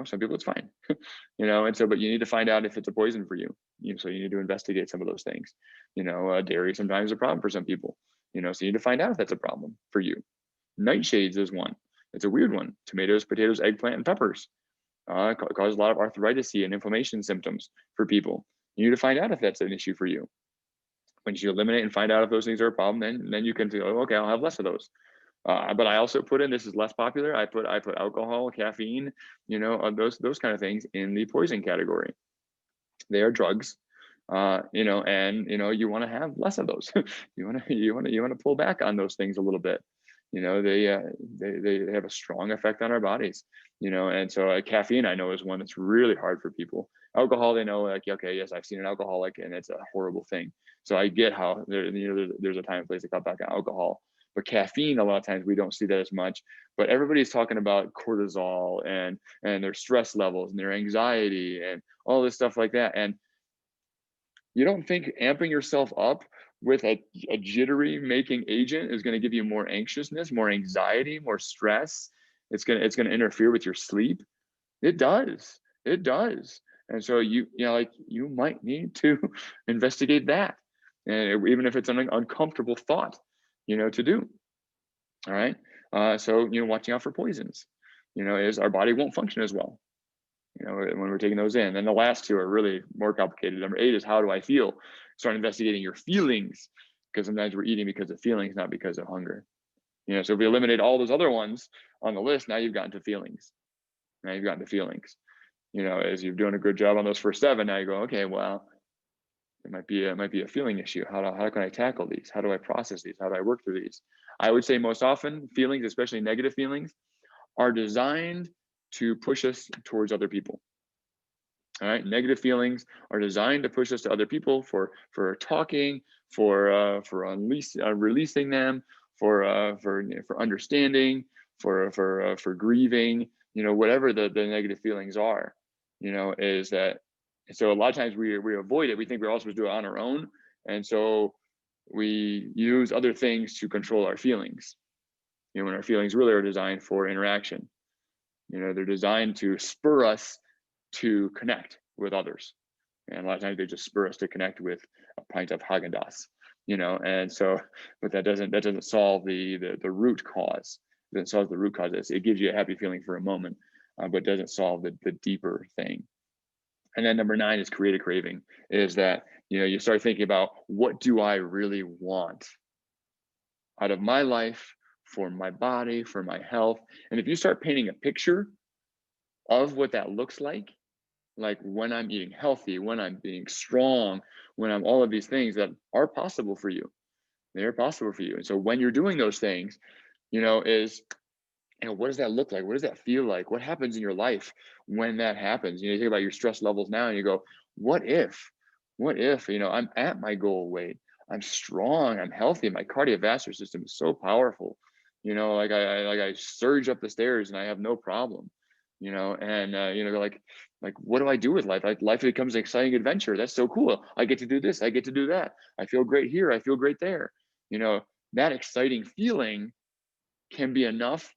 Some people it's fine. But you need to find out if it's a poison for you. So you need to investigate some of those things. Dairy sometimes is a problem for some people. So you need to find out if that's a problem for you. Nightshades is one. It's a weird one. Tomatoes, potatoes, eggplant, and peppers cause a lot of arthritis and inflammation symptoms for people. You need to find out if that's an issue for you. Once you eliminate and find out if those things are a problem, then you can say, oh, okay, I'll have less of those. But I also put in, this is less popular, I put alcohol, caffeine, those kind of things in the poison category. They are drugs, and you want to have less of those. you want to pull back on those things a little bit. They have a strong effect on our bodies. And so caffeine, I know, is one that's really hard for people. Alcohol, they know, like, okay, yes, I've seen an alcoholic and it's a horrible thing. So I get how there's a time and place to cut back on alcohol. But caffeine, a lot of times we don't see that as much. But everybody's talking about cortisol and their stress levels and their anxiety and all this stuff like that. And you don't think amping yourself up with a jittery making agent is going to give you more anxiousness, more anxiety, more stress? It's going to interfere with your sleep. It does. And so you might need to investigate that, and even if it's an uncomfortable thought, to do. All right. So watching out for poisons, is our body won't function as well, when we're taking those in. And the last 2 are really more complicated. Number 8 is how do I feel? Start investigating your feelings, because sometimes we're eating because of feelings, not because of hunger. So if we eliminate all those other ones on the list, now you've gotten to feelings. As you're doing a good job on those first 7, now you go, okay, well, it might be a feeling issue. How can I tackle these? How do I process these? How do I work through these? I would say most often feelings, especially negative feelings, are designed to push us towards other people. All right, negative feelings are designed to push us to other people for talking, for releasing them, for understanding, for grieving. Whatever the negative feelings are, is that. So a lot of times we avoid it. We think we're all supposed to do it on our own, and so we use other things to control our feelings. When our feelings really are designed for interaction. They're designed to spur us to connect with others, and a lot of times they just spur us to connect with a pint of Haagen-Dazs. And so, but that doesn't solve the root cause. It doesn't solve the root cause. It gives you a happy feeling for a moment, but doesn't solve the deeper thing. And then number 9 is create a craving. Is that you start thinking about, what do I really want out of my life, for my body, for my health? And if you start painting a picture of what that looks like when I'm eating healthy, when I'm being strong, when I'm all of these things that are possible for you, they're possible for you. And so when you're doing those things, what does that look like? What does that feel like? What happens in your life when that happens? You think about your stress levels now and you go, what if, I'm at my goal weight, I'm strong, I'm healthy, my cardiovascular system is so powerful, I surge up the stairs and I have no problem, what do I do with life? Life becomes an exciting adventure. That's so cool. I get to do this, I get to do that. I feel great here, I feel great there. That exciting feeling can be enough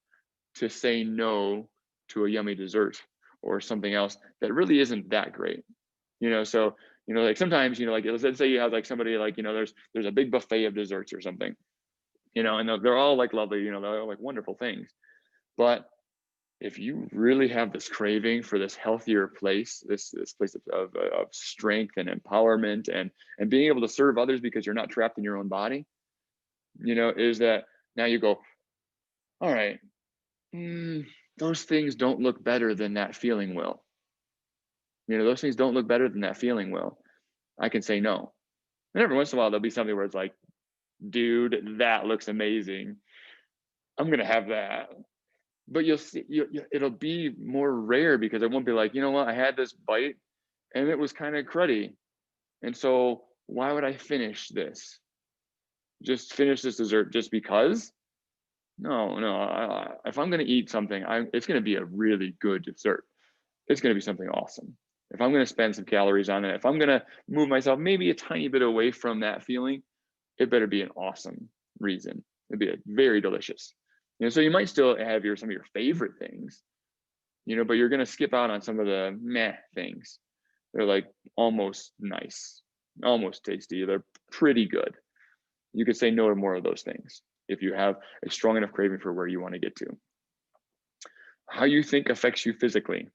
to say no to a yummy dessert or something else that really isn't that great. So sometimes let's say you have somebody there's a big buffet of desserts or something, and they're all lovely, they're all wonderful things, but if you really have this craving for this healthier place, this place of strength and empowerment and being able to serve others because you're not trapped in your own body, is that now you go, all right, those things don't look better than that feeling will. Those things don't look better than that feeling will. I can say no. And every once in a while, there'll be something where it's like, dude, that looks amazing. I'm going to have that. But you'll see, it'll be more rare because it won't be like, you know what, I had this bite and it was kind of cruddy. And so why would I finish this? Just finish this dessert just because? No. If I'm going to eat something, it's going to be a really good dessert. It's going to be something awesome. If I'm going to spend some calories on it, if I'm going to move myself maybe a tiny bit away from that feeling, it better be an awesome reason. It'd be very delicious. So you might still have some of your favorite things, but you're going to skip out on some of the meh things. They're like almost nice, almost tasty. They're pretty good. You could say no to more of those things if you have a strong enough craving for where you want to get to. How you think affects you physically.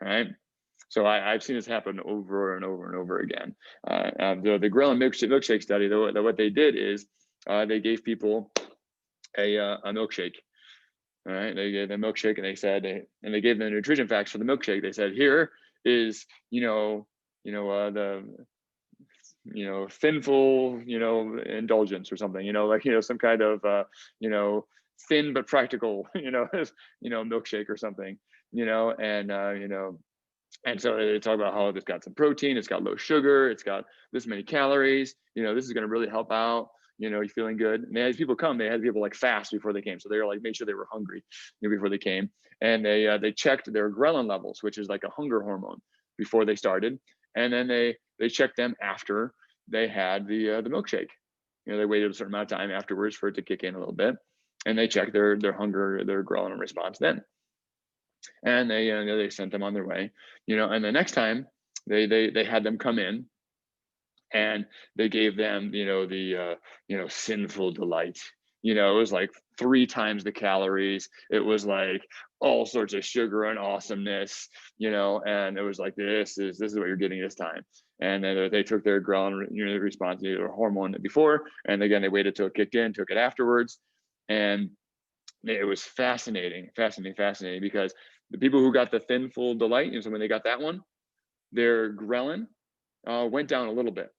All right. So I've seen this happen over and over and over again. The Ghrelin milkshake study, what they did is they gave people a milkshake. All right, they gave them a milkshake, and they said, and they gave them the nutrition facts for the milkshake. They said, here is the thinful indulgence or something, some kind of thin but practical milkshake or something, and so they talk about how it's got some protein, it's got low sugar, it's got this many calories, this is going to really help out, you're feeling good. And they had people come, they had people like fast before they came. So they were like, made sure they were hungry before they came. And they checked their ghrelin levels, which is like a hunger hormone, before they started. And then they checked them after they had the milkshake. They waited a certain amount of time afterwards for it to kick in a little bit. And they checked their hunger, their ghrelin response then. And they sent them on their way, and the next time they had them come in, and they gave them the sinful delight. It was like 3 times the calories. It was like all sorts of sugar and awesomeness, and it was like, this is what you're getting this time. And then they took their ghrelin response to their hormone before, and again they waited till it kicked in, took it afterwards. And it was fascinating because the people who got the thin full delight, so when they got that one, their ghrelin went down a little bit,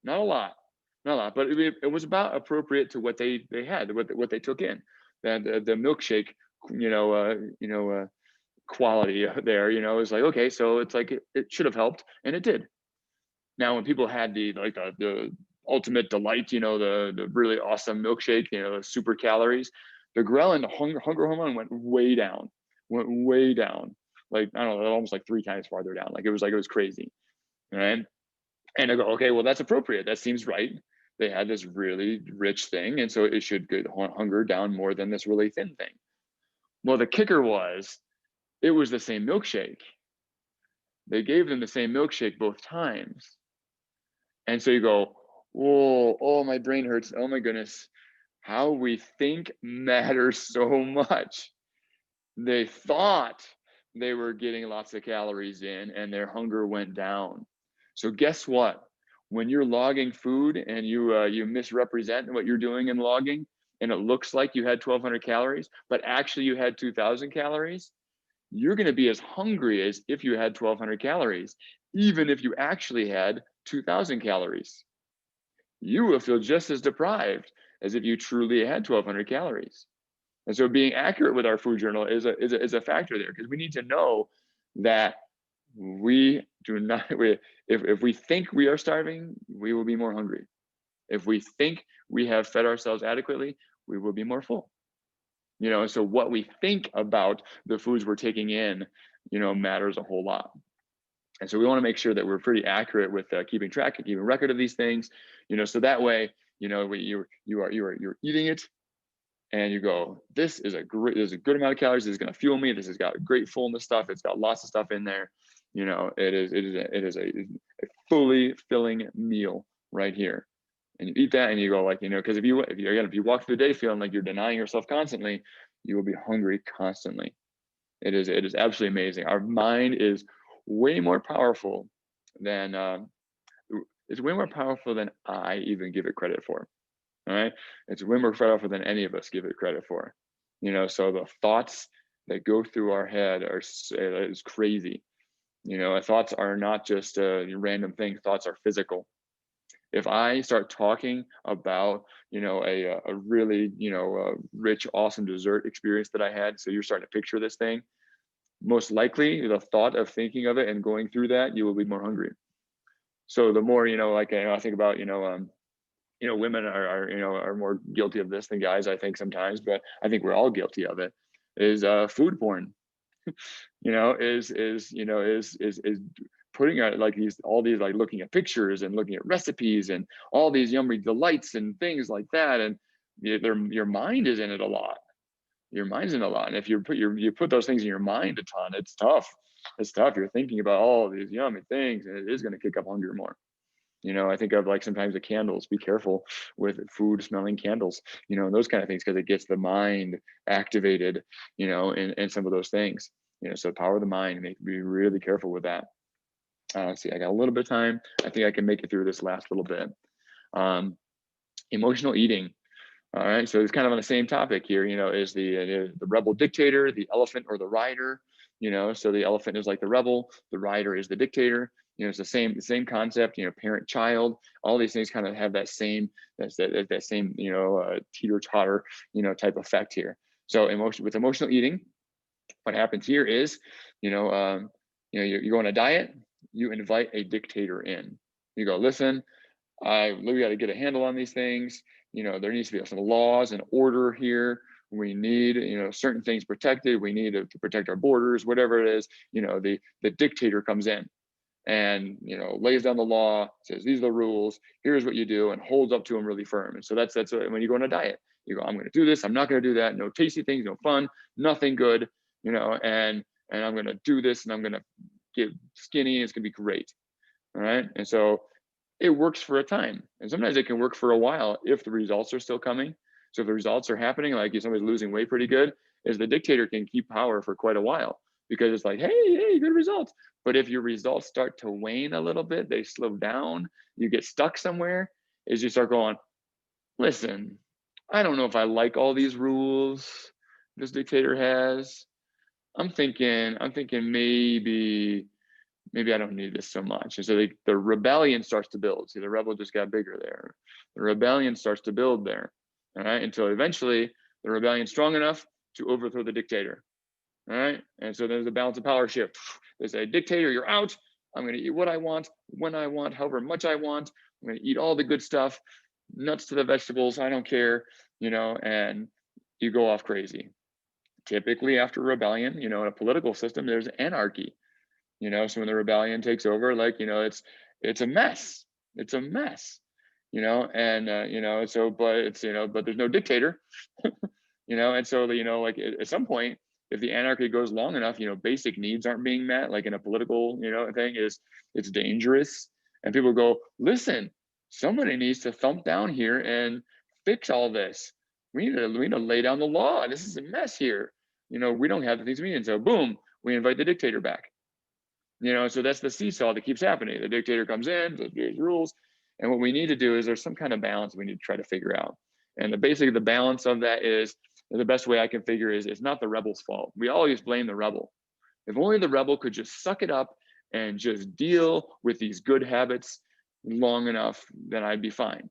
not a lot, but it was about appropriate to what they had, what they took in. The milkshake, quality there, is like, okay, so it's like it should have helped, and it did. Now, when people had the ultimate delight, the really awesome milkshake, super calories, the ghrelin, the hunger hormone went way down, like, I don't know, almost like 3 times farther down. Like it was crazy, right? And I go, okay, well, that's appropriate. That seems right. They had this really rich thing, and so it should get hunger down more than this really thin thing. Well, the kicker was, it was the same milkshake. They gave them the same milkshake both times. And so you go, whoa, oh, my brain hurts. Oh my goodness. How we think matters so much. They thought they were getting lots of calories in, and their hunger went down. So guess what? When you're logging food and you misrepresent what you're doing in logging, and it looks like you had 1,200 calories, but actually you had 2,000 calories, you're going to be as hungry as if you had 1,200 calories, even if you actually had 2,000 calories. You will feel just as deprived as if you truly had 1,200 calories. And so being accurate with our food journal is a factor there, because we need to know that we do not, if we think we are starving, we will be more hungry. If we think we have fed ourselves adequately, we will be more full. So what we think about the foods we're taking in, matters a whole lot. And so we want to make sure that we're pretty accurate with keeping track and keeping record of these things, so that way, you're eating it, and you go, this is a good amount of calories. This is going to fuel me. This has got great fullness stuff. It's got lots of stuff in there. It is a fully filling meal right here. And you eat that, and you go, like, because if you walk through the day feeling like you're denying yourself constantly, you will be hungry constantly. It is absolutely amazing. Our mind is way more powerful than it's way more powerful than I even give it credit for. All right, it's way more powerful than any of us give it credit for. So the thoughts that go through our head is crazy. Thoughts are not just a random thing. Thoughts are physical. If I start talking about, a really, rich, awesome dessert experience that I had, so you're starting to picture this thing, most likely the thought of thinking of it and going through that, you will be more hungry. So the more, I think about, women are more guilty of this than guys, I think sometimes, but I think we're all guilty of it, is food porn. Is putting out like all these like looking at pictures and looking at recipes and all these yummy delights and things like that, and your mind is in it a lot. Your mind's in a lot, and if you put those things in your mind a ton, it's tough. It's tough. You're thinking about all these yummy things, and it is going to kick up hunger more. I think of like sometimes the candles. Be careful with food smelling candles, and those kind of things, because it gets the mind activated, in some of those things. So the power of the mind, be really careful with that. Let's see, I got a little bit of time. I think I can make it through this last little bit. Emotional eating. All right, so it's kind of on the same topic here, is the rebel dictator, the elephant or the rider, so the elephant is like the rebel, the rider is the dictator. It's the same concept, parent child, all these things kind of have that same teeter-totter, type effect here. So with emotional eating, what happens here is, you go on a diet, you invite a dictator in. You go, listen, we got to get a handle on these things. There needs to be some laws and order here. We need, certain things protected. We need to protect our borders, whatever it is. The dictator comes in and, lays down the law, says, these are the rules, here's what you do, and holds up to them really firm. And so that's when you go on a diet, you go, I'm going to do this, I'm not going to do that, no tasty things, no fun, nothing good, and I'm going to do this, and I'm going to get skinny, and it's going to be great. All right. And so it works for a time, and sometimes it can work for a while if the results are still coming. So if the results are happening, like if somebody's losing weight pretty good, is the dictator can keep power for quite a while, because it's like, hey, good results. But if your results start to wane a little bit, they slow down, you get stuck somewhere, is you start going, listen, I don't know if I like all these rules this dictator has. I'm thinking maybe I don't need this so much. And so the rebellion starts to build. See, the rebel just got bigger there. The rebellion starts to build there, all right? Until eventually the rebellion's strong enough to overthrow the dictator, all right? And so there's a balance of power shift. They say, dictator, you're out. I'm gonna eat what I want, when I want, however much I want. I'm gonna eat all the good stuff, nuts to the vegetables, I don't care, and you go off crazy. Typically after rebellion, in a political system, there's anarchy. So when the rebellion takes over, like, it's a mess. It's a mess, and so, but it's, but there's no dictator, and so, like at some point, if the anarchy goes long enough, basic needs aren't being met, like in a political, thing, it's dangerous. And people go, listen, somebody needs to thump down here and fix all this. We need to lay down the law. This is a mess here. We don't have the things we need. And so boom, we invite the dictator back. So that's the seesaw that keeps happening. The dictator comes in, those rules, and what we need to do is there's some kind of balance we need to try to figure out. And the balance of that is, the best way I can figure is, it's not the rebel's fault. We always blame the rebel. If only the rebel could just suck it up and just deal with these good habits long enough, then I'd be fine.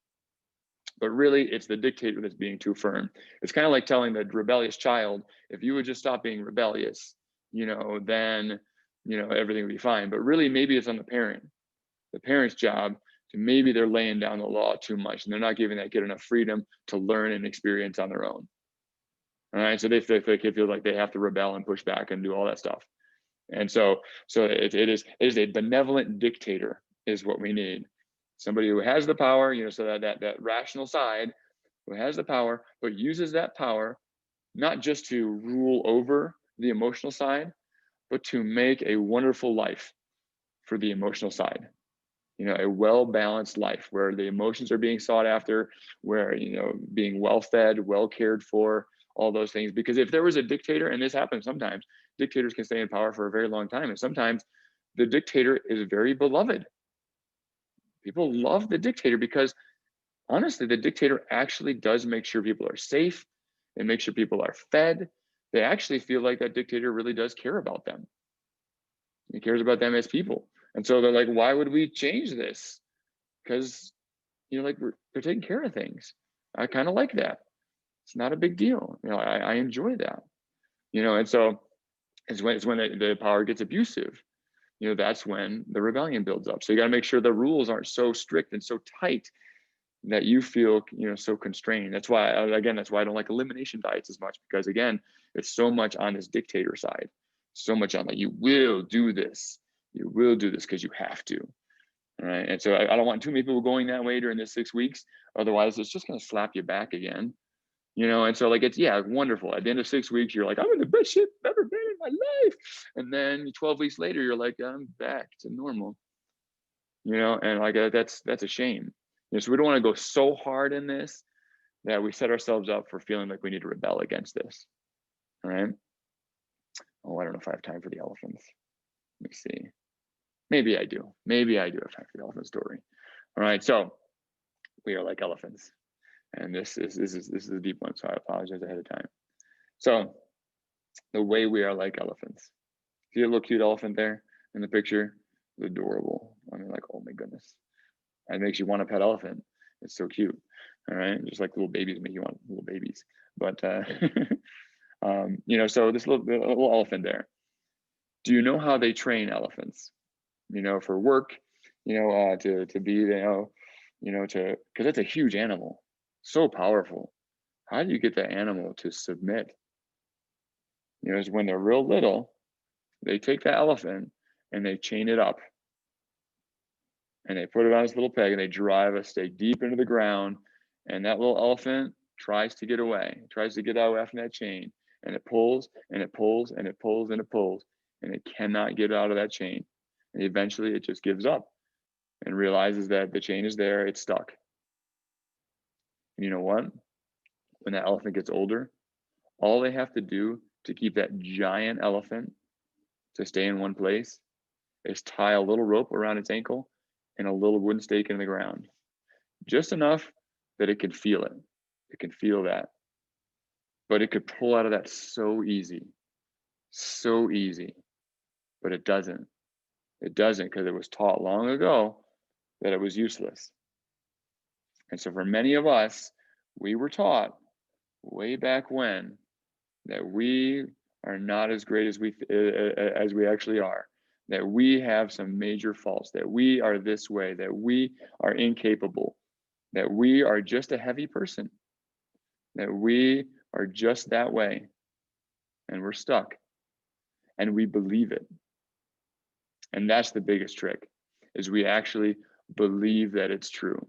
But really, it's the dictator that's being too firm. It's kind of like telling the rebellious child, if you would just stop being rebellious, then everything would be fine. But really, maybe it's on the parent's job to, maybe they're laying down the law too much, and they're not giving that kid enough freedom to learn and experience on their own. All right, so they feel like they have to rebel and push back and do all that stuff. And so it is a benevolent dictator is what we need. Somebody who has the power, so that rational side, who has the power, but uses that power not just to rule over the emotional side, but to make a wonderful life for the emotional side. A well-balanced life where the emotions are being sought after, where, being well-fed, well cared for, all those things. Because if there was a dictator, and this happens sometimes, dictators can stay in power for a very long time. And sometimes the dictator is very beloved. People love the dictator because honestly, the dictator actually does make sure people are safe. They make sure people are fed. They actually feel like that dictator really does care about them. He cares about them as people. And so they're like, why would we change this? Because, like they're taking care of things. I kind of like that. It's not a big deal. I enjoy that. And so it's when the power gets abusive. That's when the rebellion builds up. So you got to make sure the rules aren't so strict and so tight that you feel, so constrained. That's why I don't like elimination diets as much, because again, it's so much on this dictator side, so much on like, you will do this because you have to. All right. And so I don't want too many people going that way during this 6 weeks. Otherwise, it's just going to slap you back again. And so like, it's wonderful. At the end of 6 weeks, you're like, I'm in the best shape I've ever been in my life. And then 12 weeks later, you're like, I'm back to normal. And like that's a shame. So we don't want to go so hard in this that we set ourselves up for feeling like we need to rebel against this. All right. Oh, I don't know if I have time for the elephants. Let me see. Maybe I do. Maybe I do have time for the elephant story. All right. So we are like elephants. And this is a deep one, so I apologize ahead of time. So the way we are like elephants. See a little cute elephant there in the picture? It's adorable. I mean, like, oh my goodness. It makes you want a pet elephant. It's so cute. All right. Just like little babies make you want little babies. But so this little elephant there. Do you know how they train elephants? For work, to be, because it's a huge animal, so powerful. How do you get that animal to submit? Is when they're real little, they take that elephant and they chain it up. And they put it on this little peg and they drive a stake deep into the ground. And that little elephant tries to get away, tries to get away from that chain. And it pulls and it pulls and it pulls and it pulls. And it cannot get out of that chain. And eventually it just gives up and realizes that the chain is there, it's stuck. And you know what? When that elephant gets older, all they have to do to keep that giant elephant to stay in one place is tie a little rope around its ankle and a little wooden stake in the ground. Just enough that it can feel it. It can feel that. But it could pull out of that so easy. So easy. But it doesn't. It doesn't, because it was taught long ago that it was useless. And so for many of us, we were taught way back when that we are not as great as we actually are, that we have some major faults, that we are this way, that we are incapable, that we are just a heavy person, that we are just that way, and we're stuck, and we believe it. And that's the biggest trick, is we actually believe that it's true,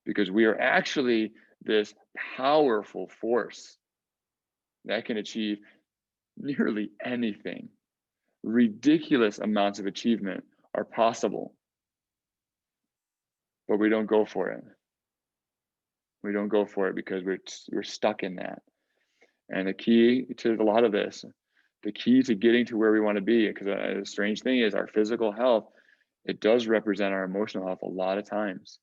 because we are actually this powerful force that can achieve nearly anything. Ridiculous amounts of achievement are possible, but we don't go for it. We don't go for it because we're stuck in that. And the key to a lot of this, the key to getting to where we want to be, because the strange thing is our physical health, it does represent our emotional health a lot of times.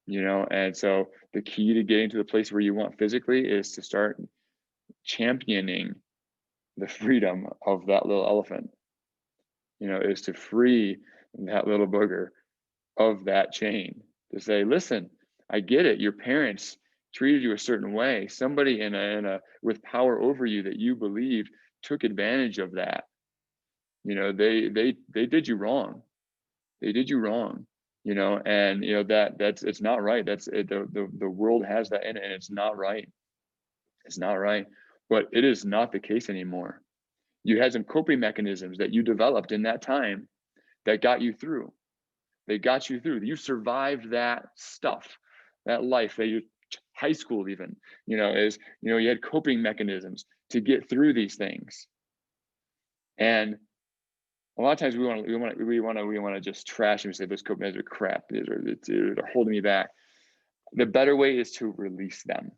And so the key to getting to the place where you want physically is to start championing the freedom of that little elephant, is to free that little booger of that chain, to say, listen, I get it. Your parents treated you a certain way. Somebody with power over you that you believed took advantage of that. They did you wrong. They did you wrong. And that's it's not right. That's it, the world has that in it, and it's not right. It's not right. But it is not the case anymore. You had some coping mechanisms that you developed in that time that got you through. They got you through. You survived that stuff, that life, high school even, you had coping mechanisms to get through these things. And a lot of times we want to just trash them and say those coping mechanisms are crap. They're holding me back. The better way is to release them.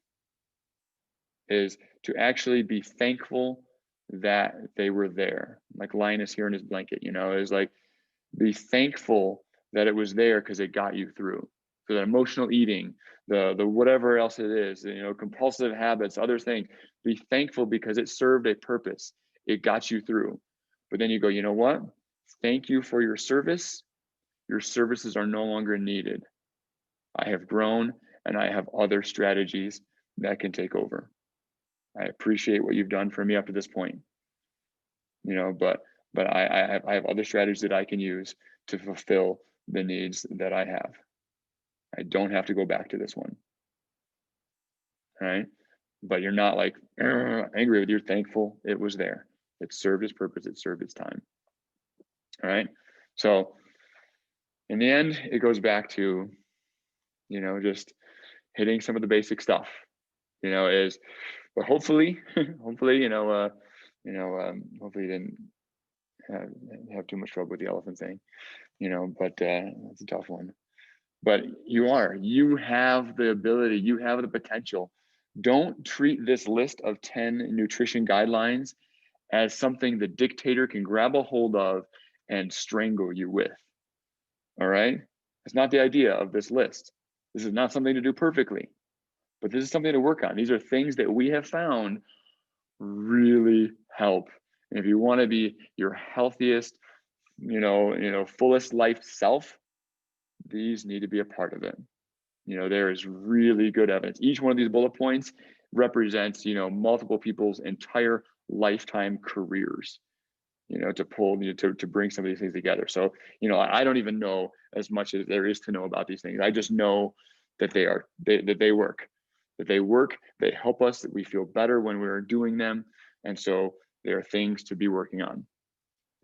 is to actually be thankful that they were there. Like Linus here in his blanket, you know, is like, be thankful that it was there because it got you through. So the emotional eating, the whatever else it is, you know, compulsive habits, other things, be thankful because it served a purpose. It got you through. But then you go, you know what? Thank you for your service. Your services are no longer needed. I have grown and I have other strategies that can take over. I appreciate what you've done for me up to this point, you know, but I have other strategies that I can use to fulfill the needs that I have. I don't have to go back to this one. All right. But you're not like angry with, you're thankful it was there. It served its purpose, it served its time. All right. So in the end, it goes back to, you know, just hitting some of the basic stuff, you know, is, but hopefully, hopefully, hopefully you didn't have too much trouble with the elephant thing, you know, but that's a tough one. But you have the ability, you have the potential. Don't treat this list of 10 nutrition guidelines as something the dictator can grab a hold of and strangle you with. All right. It's not the idea of this list. This is not something to do perfectly, but this is something to work on. These are things that we have found really help. And if you want to be your healthiest, fullest life self, these need to be a part of it. You know, there is really good evidence. Each one of these bullet points represents, you know, multiple people's entire lifetime careers, you know, to pull, you know, to bring some of these things together. So, you know, I don't even know as much as there is to know about these things. I just know that they work, they help us, that we feel better when we're doing them. And so there are things to be working on.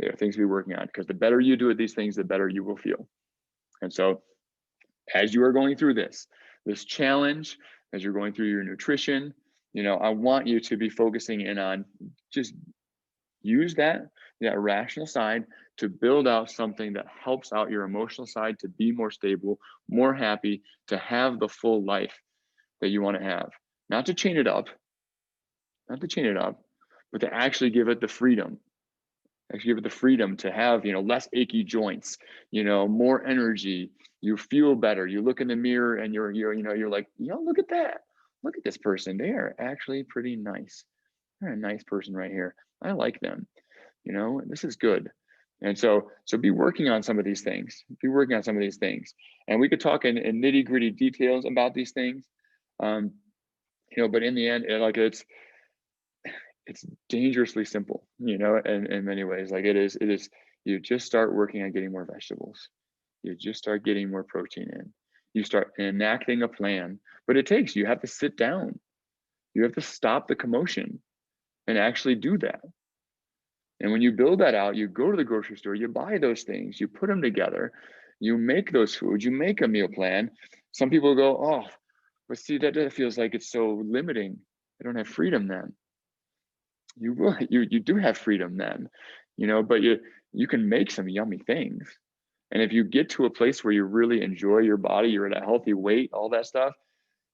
There are things to be working on, because the better you do at these things, the better you will feel. And so as you are going through this challenge, as you're going through your nutrition, you know, I want you to be focusing in on, just use that rational side to build out something that helps out your emotional side to be more stable, more happy, to have the full life that you want to have. Not to chain it up, but to actually give it the freedom. Actually give it the freedom to have, you know, less achy joints, you know, more energy. You feel better. You look in the mirror and you're like, you know, look at that. Look at this person. They are actually pretty nice. They're a nice person right here. I like them. You know, this is good. And so be working on some of these things. And we could talk in nitty gritty details about these things. You know, but in the end, it's dangerously simple, you know, in many ways. Like it is, you just start working on getting more vegetables. You just start getting more protein in. You start enacting a plan, but you have to sit down. You have to stop the commotion and actually do that. And when you build that out, you go to the grocery store, you buy those things, you put them together, you make those foods, you make a meal plan. Some people go, oh, but see, that feels like it's so limiting. I don't have freedom then. You do have freedom then, you know, but you can make some yummy things. And if you get to a place where you really enjoy your body, you're at a healthy weight, all that stuff,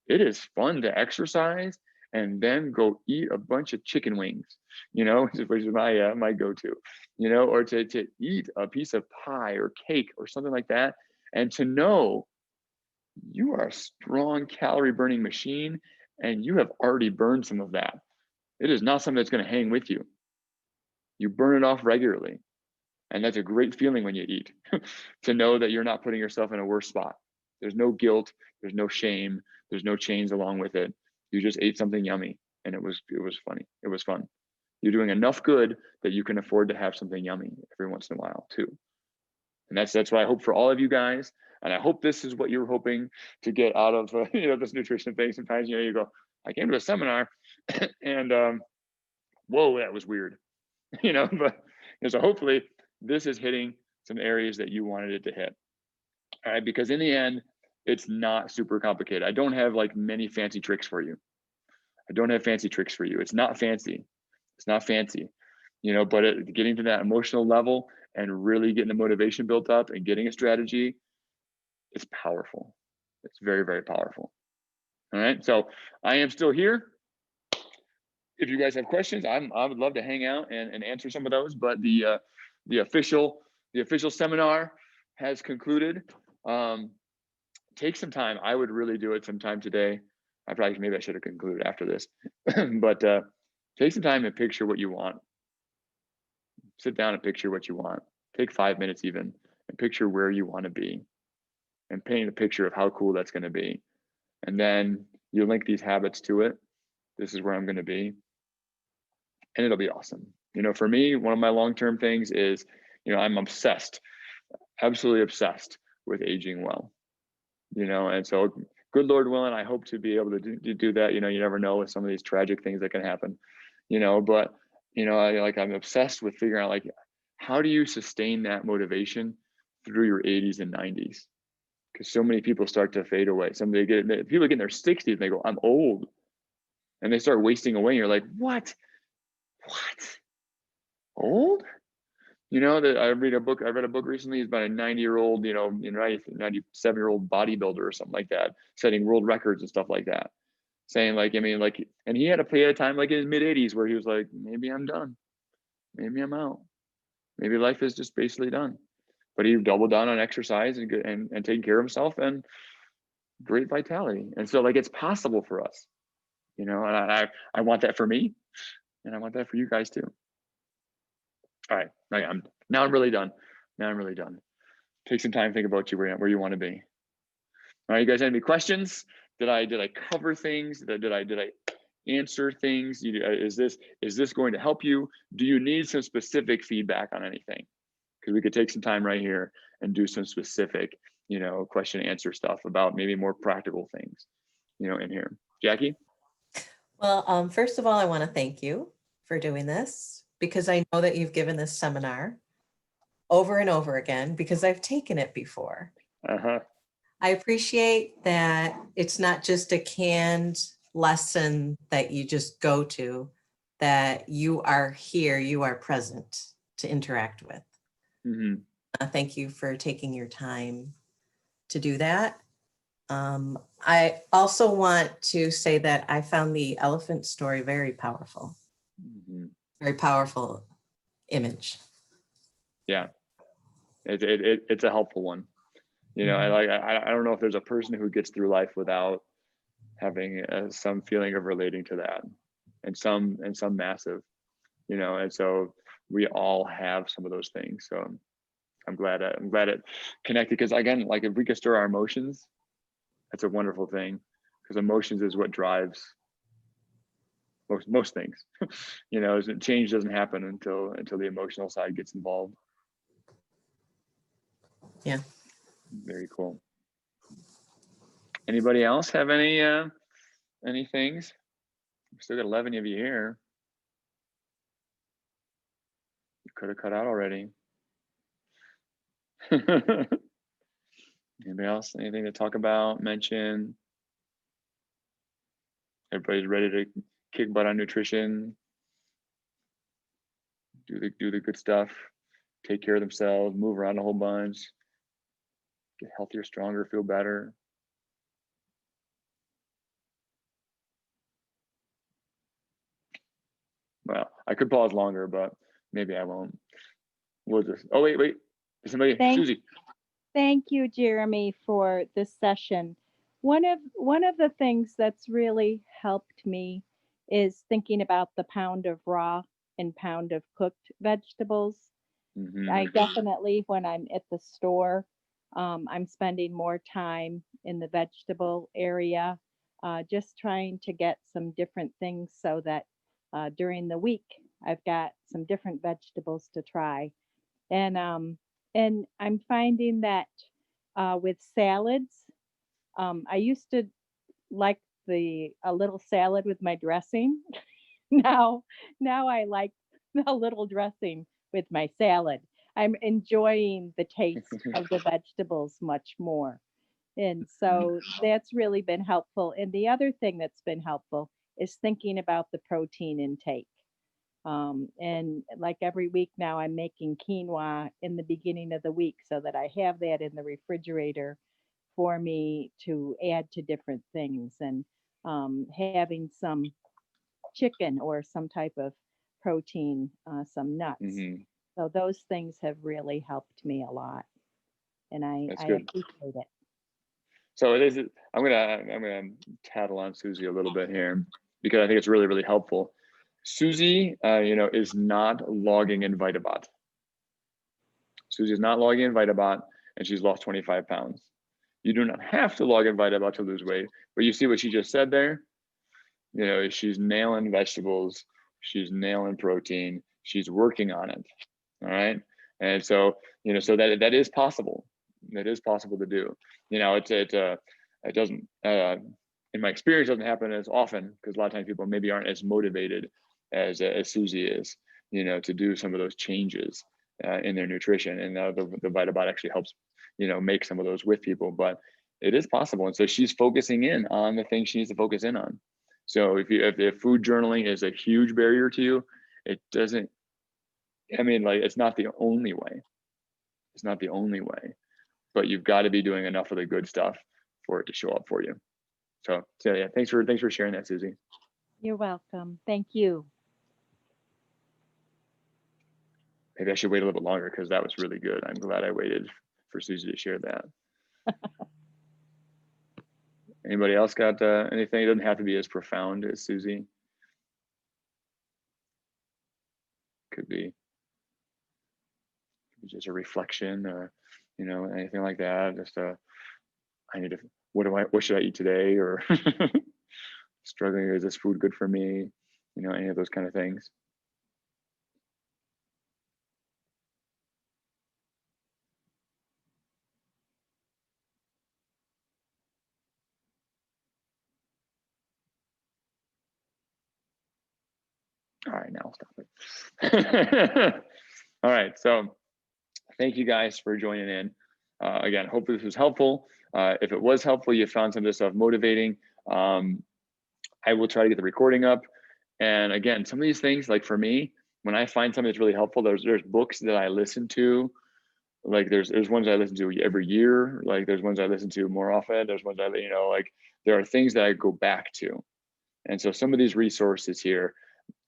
it is fun to exercise and then go eat a bunch of chicken wings, you know, which is my go-to, you know, or to eat a piece of pie or cake or something like that, and to know you are a strong calorie burning machine and you have already burned some of that. It is not something that's going to hang with you. You burn it off regularly. And that's a great feeling when you eat, to know that you're not putting yourself in a worse spot. There's no guilt, there's no shame, there's no chains along with it. You just ate something yummy and it was funny. It was fun. You're doing enough good that you can afford to have something yummy every once in a while too. And that's what I hope for all of you guys. And I hope this is what you're hoping to get out of this nutrition thing. Sometimes, you know, you go, I came to a seminar and whoa, that was weird, you know, but so hopefully this is hitting some areas that you wanted it to hit. All right, because in the end, it's not super complicated. I don't have like many fancy tricks for you. It's not fancy. You know, but getting to that emotional level and really getting the motivation built up and getting a strategy, it's powerful. It's very, very powerful. All right, so I am still here. if you guys have questions, I would love to hang out and answer some of those. But the official seminar has concluded. Take some time. I would really do it sometime today. Maybe I should have concluded after this, but take some time and picture what you want. Sit down and picture what you want. Take 5 minutes even and picture where you want to be and paint a picture of how cool that's going to be. And then you link these habits to it. This is where I'm going to be. And it'll be awesome. You know, for me, one of my long-term things is, you know, I'm obsessed, absolutely obsessed with aging well. You know, and so good Lord willing, I hope to be able to do that. You know, you never know with some of these tragic things that can happen, you know, but, you know, I'm obsessed with figuring out, like, how do you sustain that motivation through your 80s and 90s? Because so many people start to fade away. People get in their 60s and they go, I'm old. And they start wasting away. And you're like, what? Old? You know, that I read a book recently. It's about a 90-year-old, you know, 97-year-old bodybuilder or something like that, setting world records and stuff like that. Saying, like, I mean, like, and he had to play at a time like in his mid-80s where he was like, maybe I'm done. Maybe I'm out. Maybe life is just basically done. But he doubled down on exercise and taking care of himself and great vitality. And so, like, it's possible for us, you know, and I want that for me, and I want that for you guys too. All right, now I'm really done. Take some time, think about where you want to be. All right, you guys have any questions? Did I cover things? Did I answer things? Is this going to help you? Do you need some specific feedback on anything? Because we could take some time right here and do some specific, you know, question and answer stuff about maybe more practical things, you know, in here. Jackie? Well, first of all, I want to thank you for doing this because I know that you've given this seminar over and over again because I've taken it before. Uh-huh. I appreciate that it's not just a canned lesson that you just go to, that you are here, you are present to interact with. Mm-hmm. Thank you for taking your time to do that. I also want to say that I found the elephant story very powerful, Mm-hmm. very powerful image. Yeah, it's a helpful one. You know, I don't know if there's a person who gets through life without having some feeling of relating to that, and some massive, you know, and so we all have some of those things. So I'm glad it connected, because again, like, if we can stir our emotions, that's a wonderful thing, because emotions is what drives most things. You know, change doesn't happen until the emotional side gets involved. Yeah. Very cool. Anybody else have any things? We still got 11 of you here. You could have cut out already. Anybody else? Anything to talk about, mention? Everybody's ready to kick butt on nutrition, do the good stuff, take care of themselves, move around a whole bunch, get healthier, stronger, feel better. Well, I could pause longer, but maybe I won't. We'll just, oh, wait. Somebody, Susie. Thank you, Jeremy, for this session. One of the things that's really helped me is thinking about the pound of raw and pound of cooked vegetables. Mm-hmm. I definitely, when I'm at the store, I'm spending more time in the vegetable area, just trying to get some different things so that during the week I've got some different vegetables to try. And I'm finding that with salads, I used to like a little salad with my dressing. now I like a little dressing with my salad. I'm enjoying the taste of the vegetables much more. And so that's really been helpful. And the other thing that's been helpful is thinking about the protein intake. And like every week now, I'm making quinoa in the beginning of the week so that I have that in the refrigerator for me to add to different things, and having some chicken or some type of protein, some nuts. Hmm. So those things have really helped me a lot, and That's I good. appreciate it. So it is, I'm gonna tattle on Susie a little bit here because I think it's really, really helpful. Susie, is not logging in Vitabot. Susie is not logging in Vitabot, and she's lost 25 pounds. You do not have to log in Vitabot to lose weight, but you see what she just said there? She's nailing vegetables, she's nailing protein, she's working on it. All right. And so, so that is possible. That is possible to do. It doesn't, in my experience, doesn't happen as often because a lot of times people maybe aren't as motivated as Susie is, to do some of those changes in their nutrition. And the Vitabot actually helps, make some of those with people, but it is possible. And so she's focusing in on the things she needs to focus in on. So if food journaling is a huge barrier to you, it doesn't, it's not the only way. It's not the only way, but you've got to be doing enough of the good stuff for it to show up for you. So yeah, thanks for sharing that, Susie. You're welcome. Thank you. Maybe I should wait a little bit longer because that was really good. I'm glad I waited for Susie to share that. Anybody else got anything? It doesn't have to be as profound as Susie. Could be just a reflection or, anything like that. Just what should I eat today? Or struggling, is this food good for me? Any of those kind of things. All right, now I'll stop it. All right, so thank you guys for joining in. Again, hopefully this was helpful. If it was helpful, you found some of this stuff motivating. I will try to get the recording up. And again, some of these things, like for me, when I find something that's really helpful, there's books that I listen to. Like there's ones I listen to every year. Like there's ones I listen to more often. There's ones there are things that I go back to. And so some of these resources here,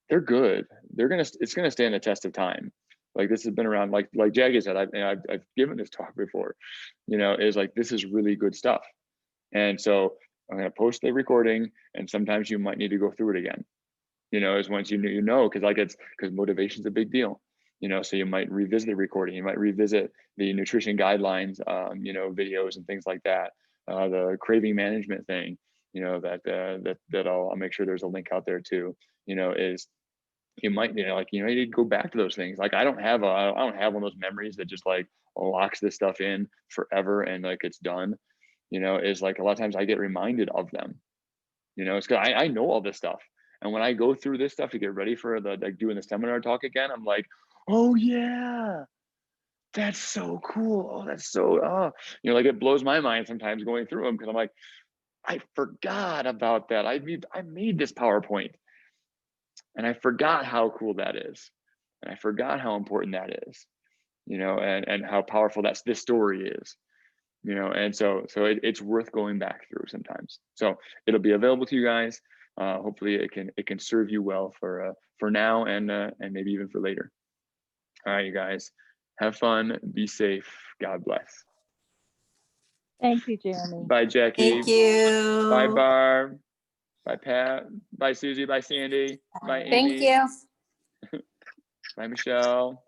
they're good. It's gonna stand the test of time. Like this has been around, like Jackie said, I've given this talk before, is like, this is really good stuff. And so I'm gonna post the recording, and sometimes you might need to go through it again, as once because motivation's a big deal, so you might revisit the recording, you might revisit the nutrition guidelines, videos and things like that, the craving management thing, that I'll make sure there's a link out there too, is you might, you need to go back to those things. Like I don't have one of those memories that just like locks this stuff in forever and like it's done, is like a lot of times I get reminded of them, it's because I know all this stuff. And when I go through this stuff to get ready for doing the seminar talk again, I'm like, oh yeah, that's so cool. Oh, that's so, it blows my mind sometimes going through them because I'm like, I forgot about that. I made this PowerPoint and I forgot how cool that is. And I forgot how important that is, and how powerful this story is, and so it's worth going back through sometimes. So it'll be available to you guys. Hopefully it can serve you well for now and maybe even for later. All right, you guys, have fun, be safe, God bless. Thank you, Jeremy. Bye, Jackie. Thank you. Bye, Barb. Bye, Pat. Bye, Susie. Bye, Sandy. Bye, Amy. Thank you. Bye, Michelle.